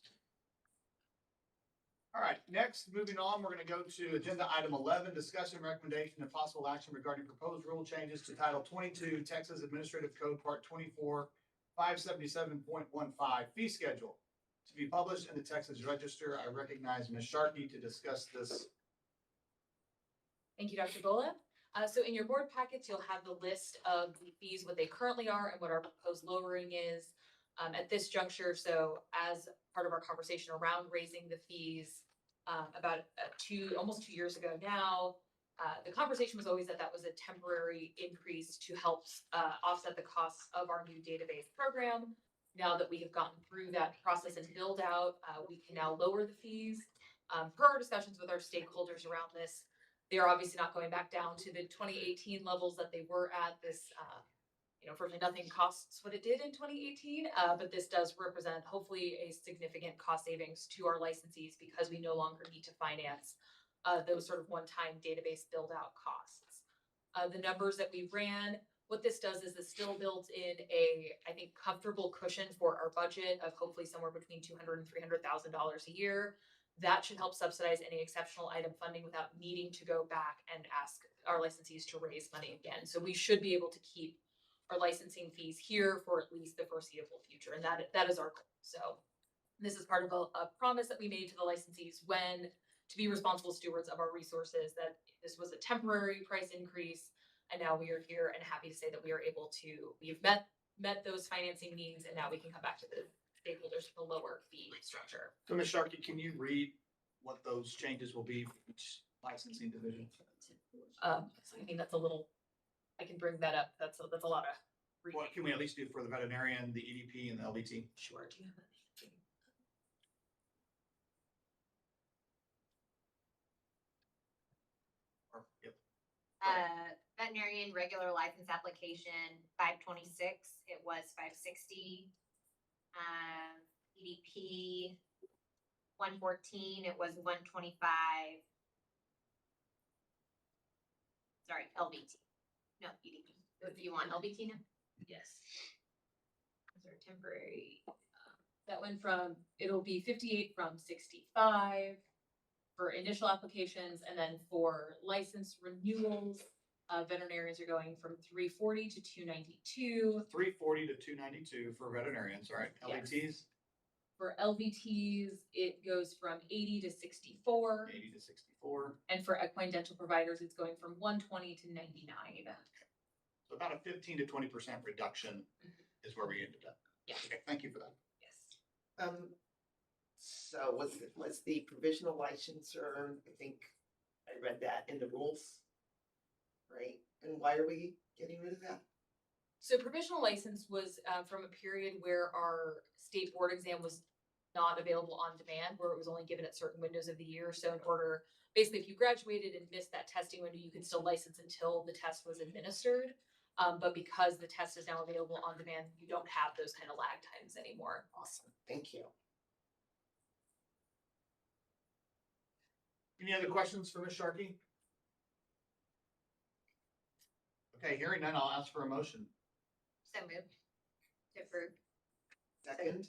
All right, next, moving on, we're gonna go to agenda item 11, discussion recommendation and possible action regarding proposed rule changes to Title 22, Texas Administrative Code, Part 24, 577.15, fee schedule, to be published in the Texas Register. I recognize Ms. Sharkey to discuss this. Thank you, Dr. Gola. So in your board packets, you'll have the list of the fees, what they currently are and what our proposed lowering is at this juncture. So as part of our conversation around raising the fees about almost 2 years ago now, the conversation was always that that was a temporary increase to help offset the costs of our new database program. Now that we have gotten through that process and build out, we can now lower the fees. Per our discussions with our stakeholders around this, they are obviously not going back down to the 2018 levels that they were at. This, unfortunately, nothing costs what it did in 2018, but this does represent hopefully a significant cost savings to our licensees because we no longer need to finance those sort of one-time database build-out costs. The numbers that we ran, what this does is this still builds in I think, comfortable cushion for our budget of hopefully somewhere between $200,000 and $300,000 a year. That should help subsidize any exceptional item funding without needing to go back and ask our licensees to raise money again. So we should be able to keep our licensing fees here for at least the foreseeable future, and that is our goal. So this is part of a promise that we made to the licensees to be responsible stewards of our resources, that this was a temporary price increase, and now we are here and happy to say that we've met those financing needs, and now we can come back to the stakeholders with a lower fee structure. So Ms. Sharkey, can you read what those changes will be for each licensing division? I mean, I can bring that up. That's a lot of reading. What can we at least do for the veterinarian, the EDP, and the LBT? Sure. Do you have Veterinarian regular license application, 526, it was 560. EDP, 114, it was 125. Sorry, LBT. No, EDP. Do you want LBT now? Yes. Those are temporary. That went from, it'll be 58 from 65 for initial applications, and then for license renewals, veterinarians are going from 340 to 292. 340 to 292 for veterinarians, right? Yes. LETs, For LVTs, it goes from 80 to 64. 80 to 64. And for equine dental providers, it's going from 120 to 99. So about a 15 to 20% reduction is where we ended up. Yeah. Okay, thank you for that. Yes. So was the provisional licensure, I think I read that in the rules, right? And why are we getting rid of that? So provisional license was from a period where our state board exam was not available on demand, where it was only given at certain windows of the year. So in order, basically, if you graduated and missed that testing window, you could still license until the test was administered. But because the test is now available on demand, you don't have those kind of lag times anymore. Awesome, thank you. Any other questions for Ms. Sharkey? Okay, hearing none, I'll ask for a motion. So moved. To approve. Second,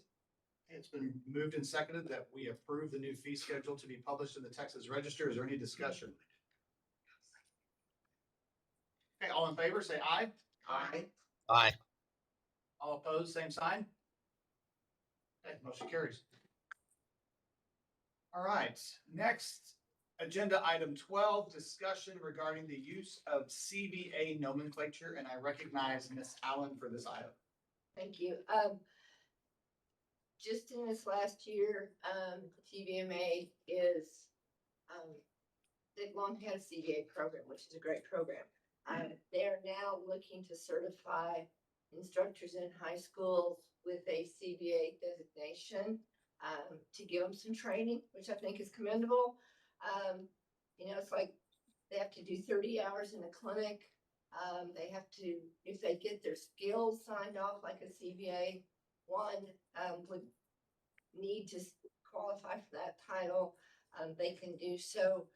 It's been moved and seconded that we approve the new fee schedule to be published in the Texas Register. Is there any discussion? Okay, all in favor, say aye. aye. Aye. All opposed, same sign. Okay, motion carries. All right, next, agenda item 12, discussion regarding the use of CBA nomenclature, and I recognize Ms. Allen for this item. Thank you. Just in this last year, TVMA is, they've long had a CBA program, which is a great program. They are now looking to certify instructors in high schools with a CBA designation, to give them some training, which I think is commendable. You know, it's like they have to do 30 hours in a clinic. They have to, if they get their skills signed off like a CBA, one would need to qualify for that title. They can do so.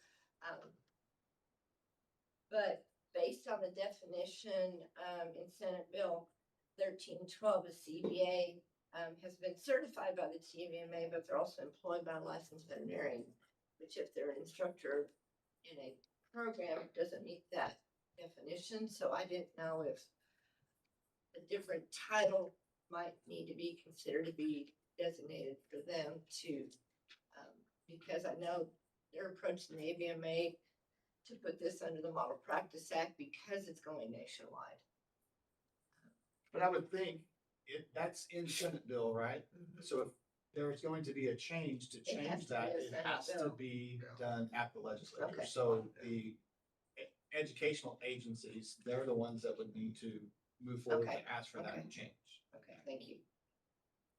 But based on the definition in Senate Bill 1312, a CBA has been certified by the TVMA, but they're also employed by a licensed veterinarian, which if they're an instructor in a program doesn't meet that definition. So I didn't know if a different title might need to be considered to be designated for them to, because I know they're approaching the AVMA to put this under the Model Practice Act because it's going nationwide. But I would think that's in Senate bill, right? So if there's going to be a change to It has change to be that, a it Senate has to bill. be done at the legislature. Okay. So the educational agencies, they're the ones that would need to move forward Okay. to ask for that Okay. change. Okay, thank you.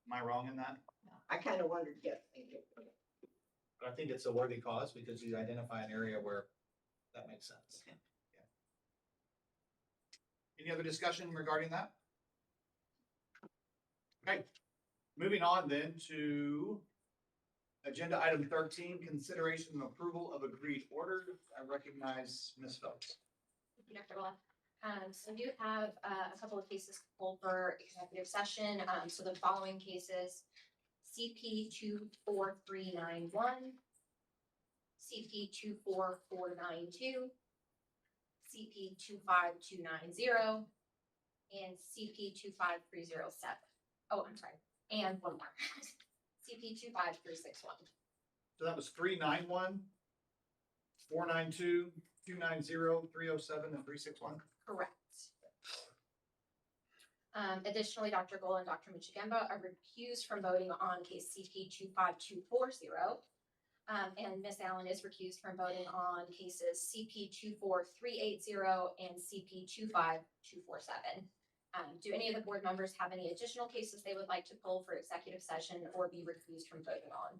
Am I wrong in that? I kind of wondered, yes, thank you. But I think it's a worthy cause because you identify an area where that makes sense. Okay. Yeah. Any other discussion regarding that? Okay, moving on then to agenda item 13, consideration and approval of agreed order. I recognize Ms. Phelps. Thank you, Dr. Gola. So we do have a couple of cases pulled for executive session. So the following cases, CP 24391, CP 24492, CP 25290, and CP 25307. Oh, I'm sorry, and one more. CP 25361. So that was 391, 492, 290, 307, and 361. Correct. Additionally, Dr. Gola and Dr. Michigemba are recused from voting on case CP 25240. And Ms. Allen is recused from voting on cases CP 24380 and CP 25247. Do any of the board members have any additional cases they would like to pull for executive session or be recused from voting on?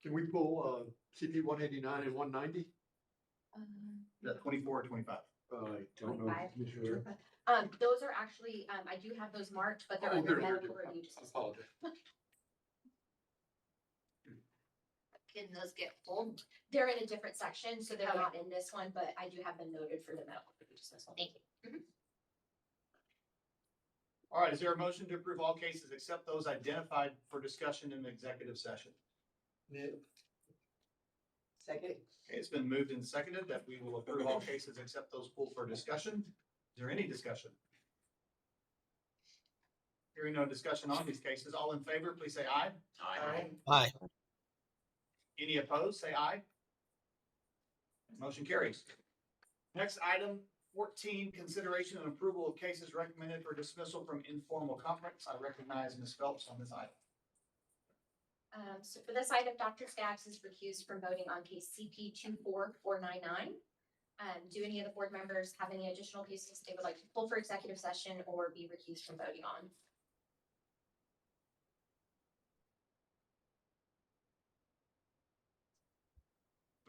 Can we pull CP 189 and 190? The 24 or 25? I don't know. 25. Commissioner. Those are actually, I do have those marked, but they're Oh, under they're- medical I review. apologize. Can those get pulled? They're in a different section, so they're not in this one, but I do have them noted for the medical review dismissal. Thank you. All right, is there a motion to approve all cases except those identified for discussion in the executive session? Move. Second. Okay, it's been moved and seconded that we will approve all cases except those pulled for discussion. Is there any discussion? Hearing no discussion on these cases, all in favor, please say aye. Aye. Aye. Any opposed, say aye. Motion carries. Next item, 14, consideration and approval of cases recommended for dismissal from informal conference. I recognize Ms. Phelps on this item. So for this item, Dr. Skaggs is recused from voting on case CP 24499. Do any of the board members have any additional cases they would like to pull for executive session or be recused from voting on?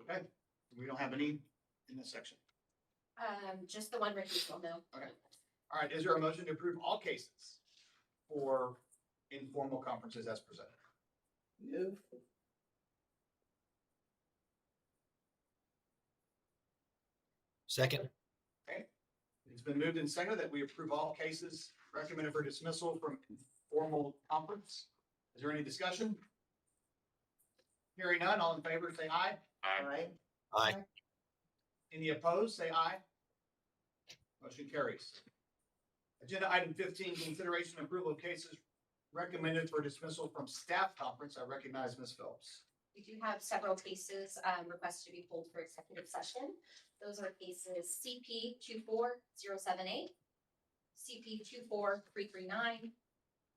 Okay, we don't have any in this section. Just the one recusal, no. Okay. All right, is there a motion to approve all cases for informal conferences as presented? Move. Second. Okay, it's been moved and seconded that we approve all cases recommended for dismissal from informal conference. Is there any discussion? Hearing none, all in favor, say aye. Aye. Aye. Any opposed, say aye. Motion carries. Agenda item 15, consideration and approval of cases recommended for dismissal from staff conference. I recognize Ms. Phelps. We do have several cases requested to be pulled for executive session. Those are cases CP 24078, CP 24339,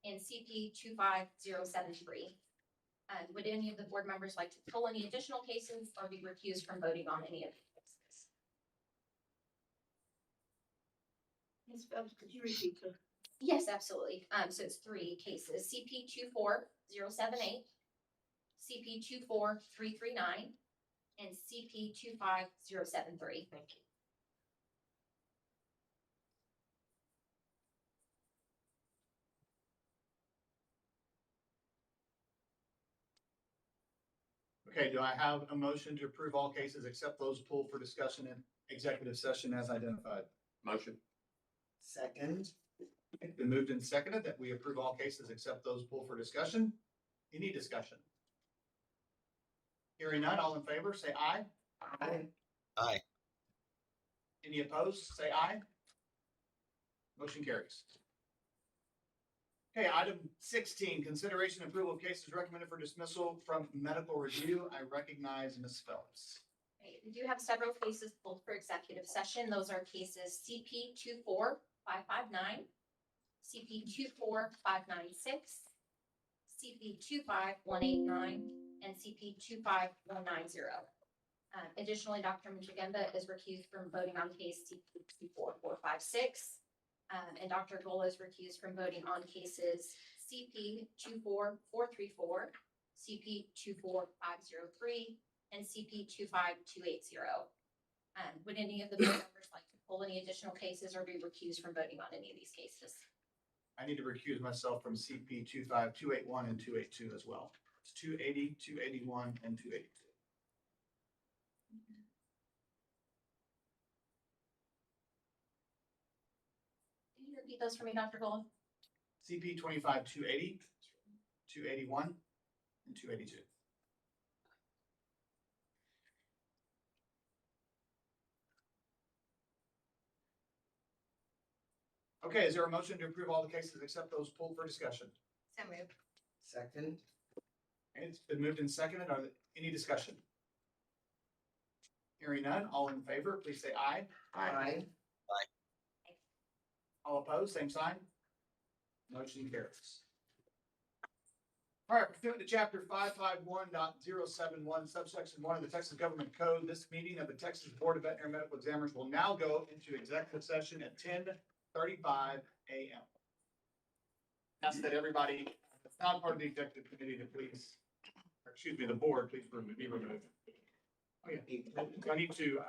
and CP 25073. Would any of the board members like to pull any additional cases or be recused from voting on any of these cases? Ms. Phelps, could you repeat them? Yes, absolutely. So it's three cases, CP 24078, CP 24339, and CP 25073. Thank you. Okay, do I have a motion to approve all cases except those pulled for discussion in executive session as identified? Motion. Second. It's been moved and seconded that we approve all cases except those pulled for discussion. Any discussion? Hearing none, all in favor, say aye. Aye. Aye. Any opposed, say aye. Motion carries. Okay, item 16, consideration and approval of cases recommended for dismissal from medical review. I recognize Ms. Phelps. Okay, we do have several cases pulled for executive session. Those are cases CP 24559, CP 24596, CP 25189, and CP 25190. Additionally, Dr. Michigenda is recused from voting on case CP 24456. And Dr. Gola is recused from voting on cases CP 24434, CP 24503, and CP 25280. Would any of the board members like to pull any additional cases or be recused from voting on any of these cases? I need to recuse myself from CP 25281 and 282 as well. It's 280, 281, and 282. Can you repeat those for me, Dr. Gola? CP 25280, 281, and 282. Okay, is there a motion to approve all the cases except those pulled for discussion? So moved. Second. Okay, it's been moved and seconded. Are there any discussion? Hearing none, all in favor, please say aye. Aye. All opposed, same sign. Motion carries. All right, pursuant to chapter 551.071, subsection 1 of the Texas Government Code, this meeting of the Texas Board of Veterinary Medical Examiners will now go into executive session at 10:35 a.m. Ask that everybody that's not part of the executive committee to please excuse me, the board, please be removed. Oh, yeah. Do I need to,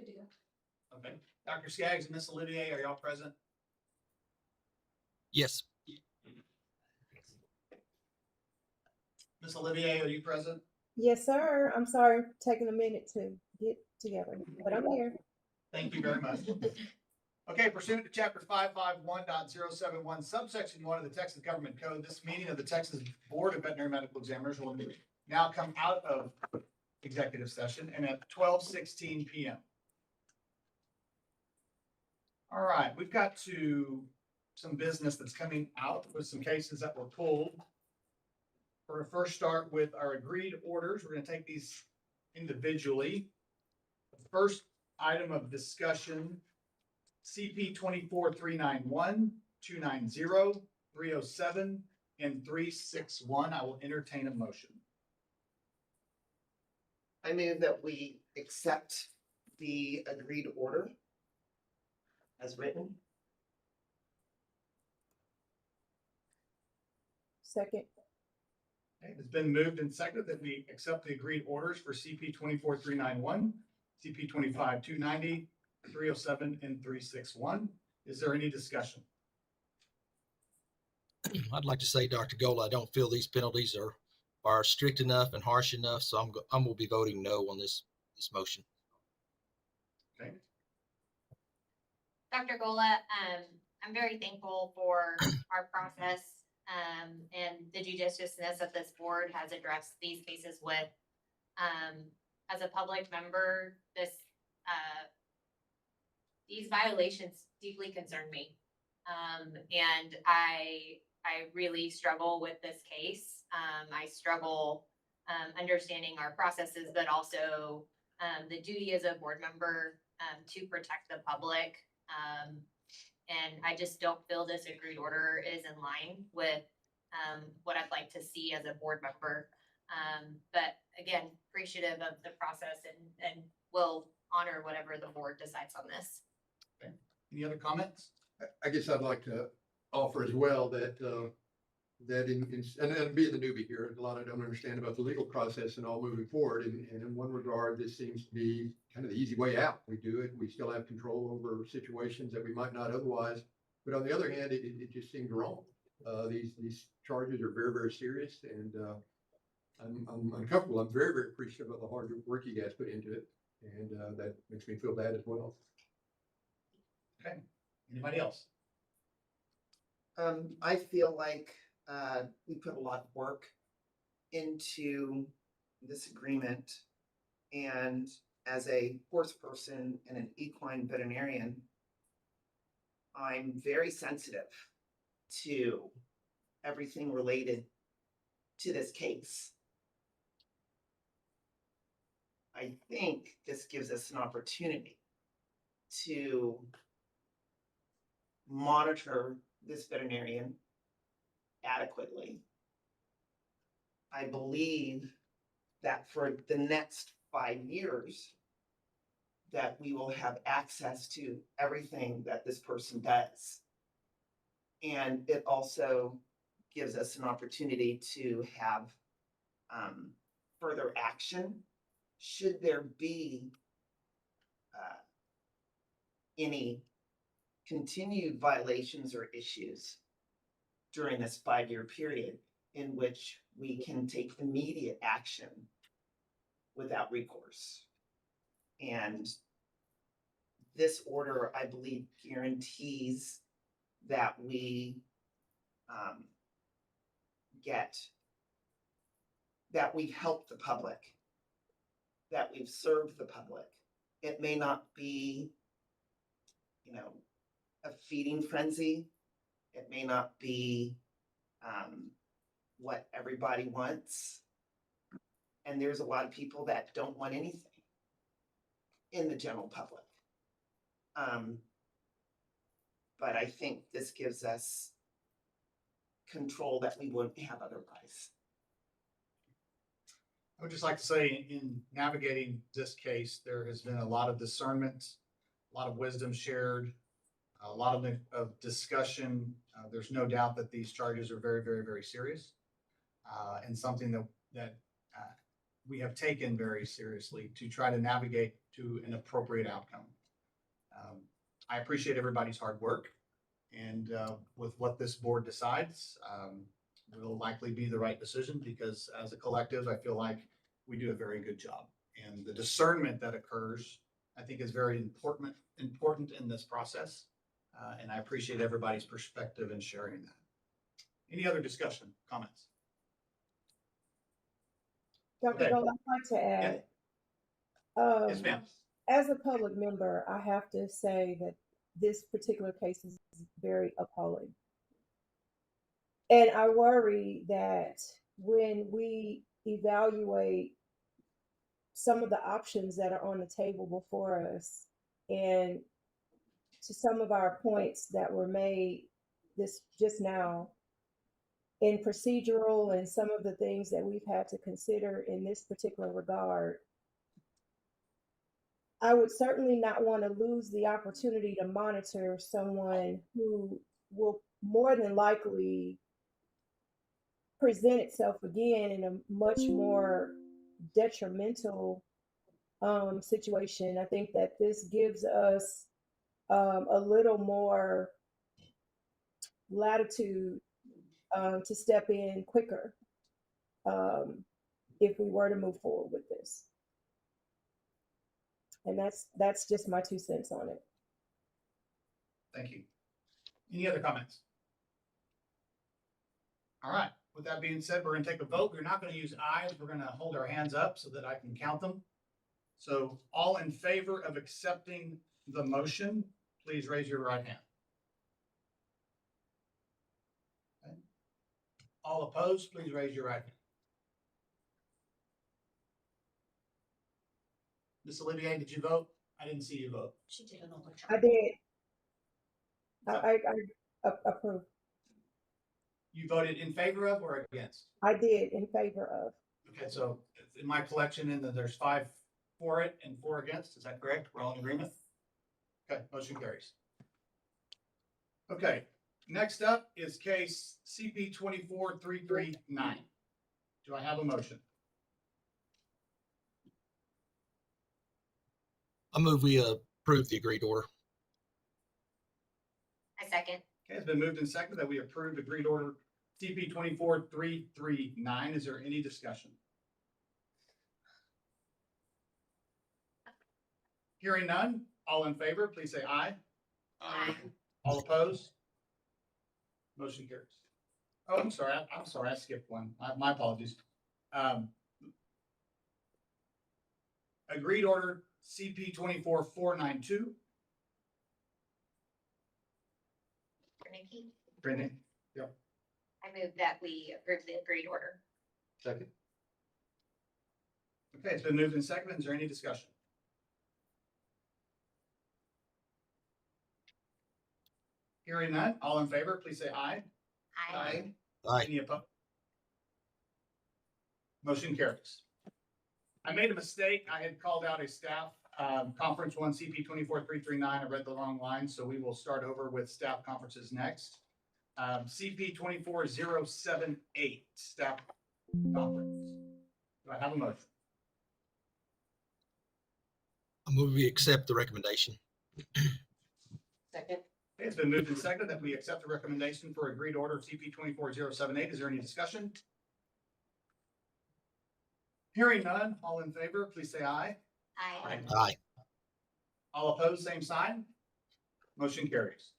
good to go. Okay. Dr. Skaggs and Miss Olivier, are y'all present? Yes. Miss Olivier, are you present? Yes, sir. I'm sorry, taking a minute to get together, but I'm here. Thank you very much. Okay, pursuant to chapter 551.071, subsection 1 of the Texas Government Code, this meeting of the Texas Board of Veterinary Medical Examiners will now come out of executive session and at 12:16 p.m. All right, we've got to some business that's coming out with some cases that were pulled. We're going to first start with our agreed orders. We're going to take these individually. The first item of discussion, CP 24-391, 290, 307, and 361. I will entertain a motion. I move that we accept the agreed order as written. Second. Okay, it's been moved and seconded that we accept the agreed orders for CP 24-391, CP 25-290, 307, and 361. Is there any discussion? I'd like to say, Dr. Gola, I don't feel these penalties are strict enough and harsh enough, so I'm going to be voting no on this motion. Okay. Dr. Gola, I'm very thankful for our process and the judiciousness that this board has addressed these cases with. As a public member, these violations deeply concern me. And I really struggle with this case. I struggle understanding our processes, but also the duty as a board member to protect the public. And I just don't feel this agreed order is in line with what I'd like to see as a board member. But again, appreciative of the process and will honor whatever the board decides on this. Okay. Any other comments? I guess I'd like to offer as well that and being the newbie here, a lot I don't understand about the legal process and all moving forward. And in one regard, this seems to be kind of the easy way out. We do it. We still have control over situations that we might not otherwise. But on the other hand, it just seemed wrong. These charges are very, very serious, and I'm uncomfortable. I'm very, very appreciative of the hard work you guys put into it, and that makes me feel bad as well. Okay. Anybody else? I feel like we put a lot of work into this agreement, and as a horse person and an equine veterinarian, I'm very sensitive to everything related to this case. I think this gives us an opportunity to monitor this veterinarian adequately. I believe that for the next 5 years, that we will have access to everything that this person does. And it also gives us an opportunity to have further action should there be any continued violations or issues during this 5-year period, in which we can take immediate action without recourse. And this order, I believe, guarantees that we that we've helped the public, that we've served the public. It may not be, a feeding frenzy. It may not be what everybody wants. And there's a lot of people that don't want anything in the general public. But I think this gives us control that we wouldn't have otherwise. I would just like to say in navigating this case, there has been a lot of discernment, a lot of wisdom shared, a lot of discussion. There's no doubt that these charges are very, very, very serious, and something that we have taken very seriously to try to navigate to an appropriate outcome. I appreciate everybody's hard work, and with what this board decides, will likely be the right decision, because as a collective, I feel like we do a very good job. And the discernment that occurs, I think, is very important in this process. And I appreciate everybody's perspective in sharing that. Any other discussion, comments? Dr. Okay. Gold, I'd like to add, Yes, ma'am. as a public member, I have to say that this particular case is very appalling. And I worry that when we evaluate some of the options that are on the table before us, and to some of our points that were made this just now, in procedural and some of the things that we've had to consider in this particular regard, I would certainly not want to lose the opportunity to monitor someone who will more than likely present itself again in a much more detrimental situation. I think that this gives us a little more latitude to step in quicker if we were to move forward with this. And that's just my 2 cents on it. Thank you. Any other comments? All right. With that being said, we're going to take a vote. We're not going to use ayes. We're going to hold our hands up so that I can count them. So all in favor of accepting the motion, please raise your right hand. Okay. All opposed, please raise your right hand. Ms. Olivier, did you vote? I didn't see you vote. She did an electronic. I did. I approve. You voted in favor of or against? I did in favor of. Okay, so in my collection, and then there's 5 for it and 4 against. Is that correct? We're all in agreement? Okay, motion carries. Okay, next up is case CP 24339. Do I have a motion? I move we approve the agreed order. I second. Okay, it's been moved and seconded that we approve agreed order CP 24339. Is there any discussion? Hearing none, all in favor, please say aye. Aye. All opposed? Motion carries. Oh, I'm sorry, I skipped one. My apologies. Agreed order CP 24492. Nikki, Brittany, yep. I move that we approve the agreed order. Second. Okay, it's been moved and seconded. Is there any discussion? Hearing none, all in favor, please say aye. Aye. Aye. Any opposed? Motion carries. I made a mistake. I had called out a staff conference 1 CP 24339. I read the wrong line, so we will start over with staff conferences next. CP 24078 staff conference. Do I have a motion? I move we accept the recommendation. Second. Okay, it's been moved and seconded that we accept the recommendation for agreed order CP 24078. Is there any discussion? Hearing none, all in favor, please say aye. Aye. Aye. All opposed, same sign. Motion carries.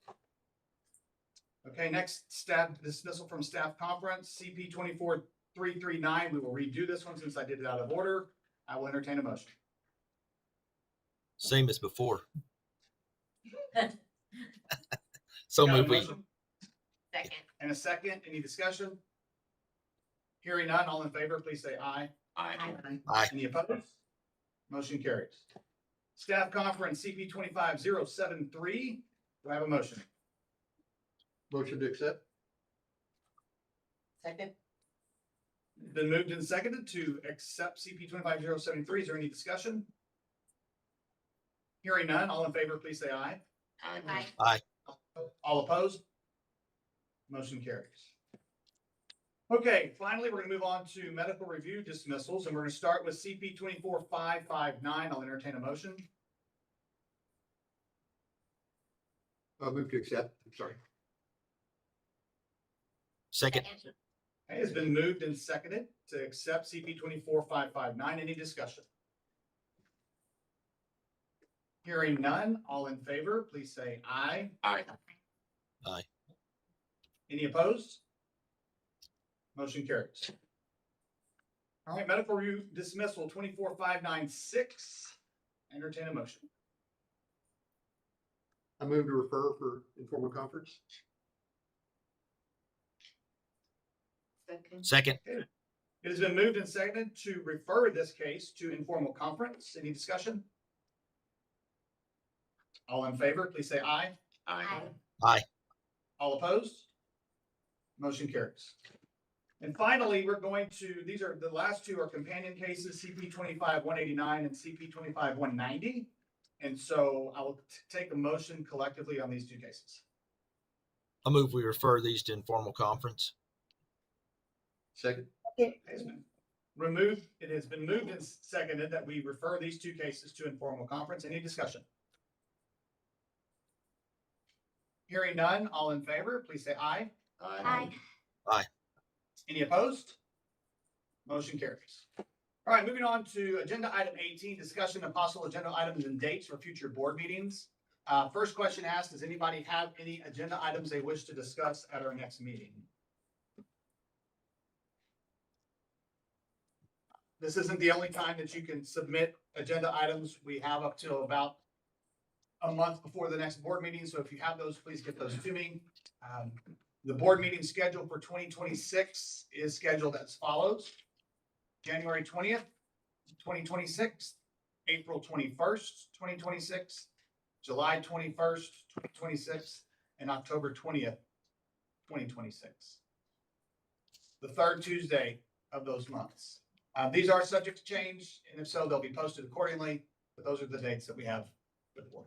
Okay, next staff dismissal from staff conference, CP 24339. We will redo this one since I did it out of order. I will entertain a motion. Same as before. So Got a move we. motion Second. and a second. Any discussion? Hearing none, all in favor, please say aye. Aye. Aye. Any opposed? Motion carries. Staff conference CP 25073. Do I have a motion? Motion to accept. Second. Been moved and seconded to accept CP 25073. Is there any discussion? Hearing none, all in favor, please say aye. Aye. Aye. All opposed? Motion carries. Okay, finally, we're gonna move on to medical review dismissals, and we're gonna start with CP 24559. I'll entertain a motion. I'll move to accept. I'm sorry. Second. Okay, it's been moved and seconded to accept CP 24559. Any discussion? Hearing none, all in favor, please say aye. Aye. Aye. Any opposed? Motion carries. All right, medical review dismissal 24596. Entertain a motion. I move to refer for informal conference. Second. It has been moved and seconded to refer this case to informal conference. Any discussion? All in favor, please say aye. Aye. Aye. All opposed? Motion carries. And finally, we're going to, these are, the last two are companion cases, CP 25189 and CP 25190. And so I will take a motion collectively on these two cases. I move we refer these to informal conference. Second. It has been moved and seconded that we refer these two cases to informal conference. Any discussion? Hearing none, all in favor, please say aye. Aye. Aye. Any opposed? Motion carries. All right, moving on to agenda item 18, discussion of possible agenda items and dates for future board meetings. First question asked, does anybody have any agenda items they wish to discuss at our next meeting? This isn't the only time that you can submit agenda items. We have up till about a month before the next board meeting. So if you have those, please get those to me. The board meeting schedule for 2026 is scheduled as follows. January 20th, 2026, April 21st, 2026, July 21st, 2026, and October 20th, 2026. The third Tuesday of those months. These are subject to change, and if so, they'll be posted accordingly, but those are the dates that we have for the board.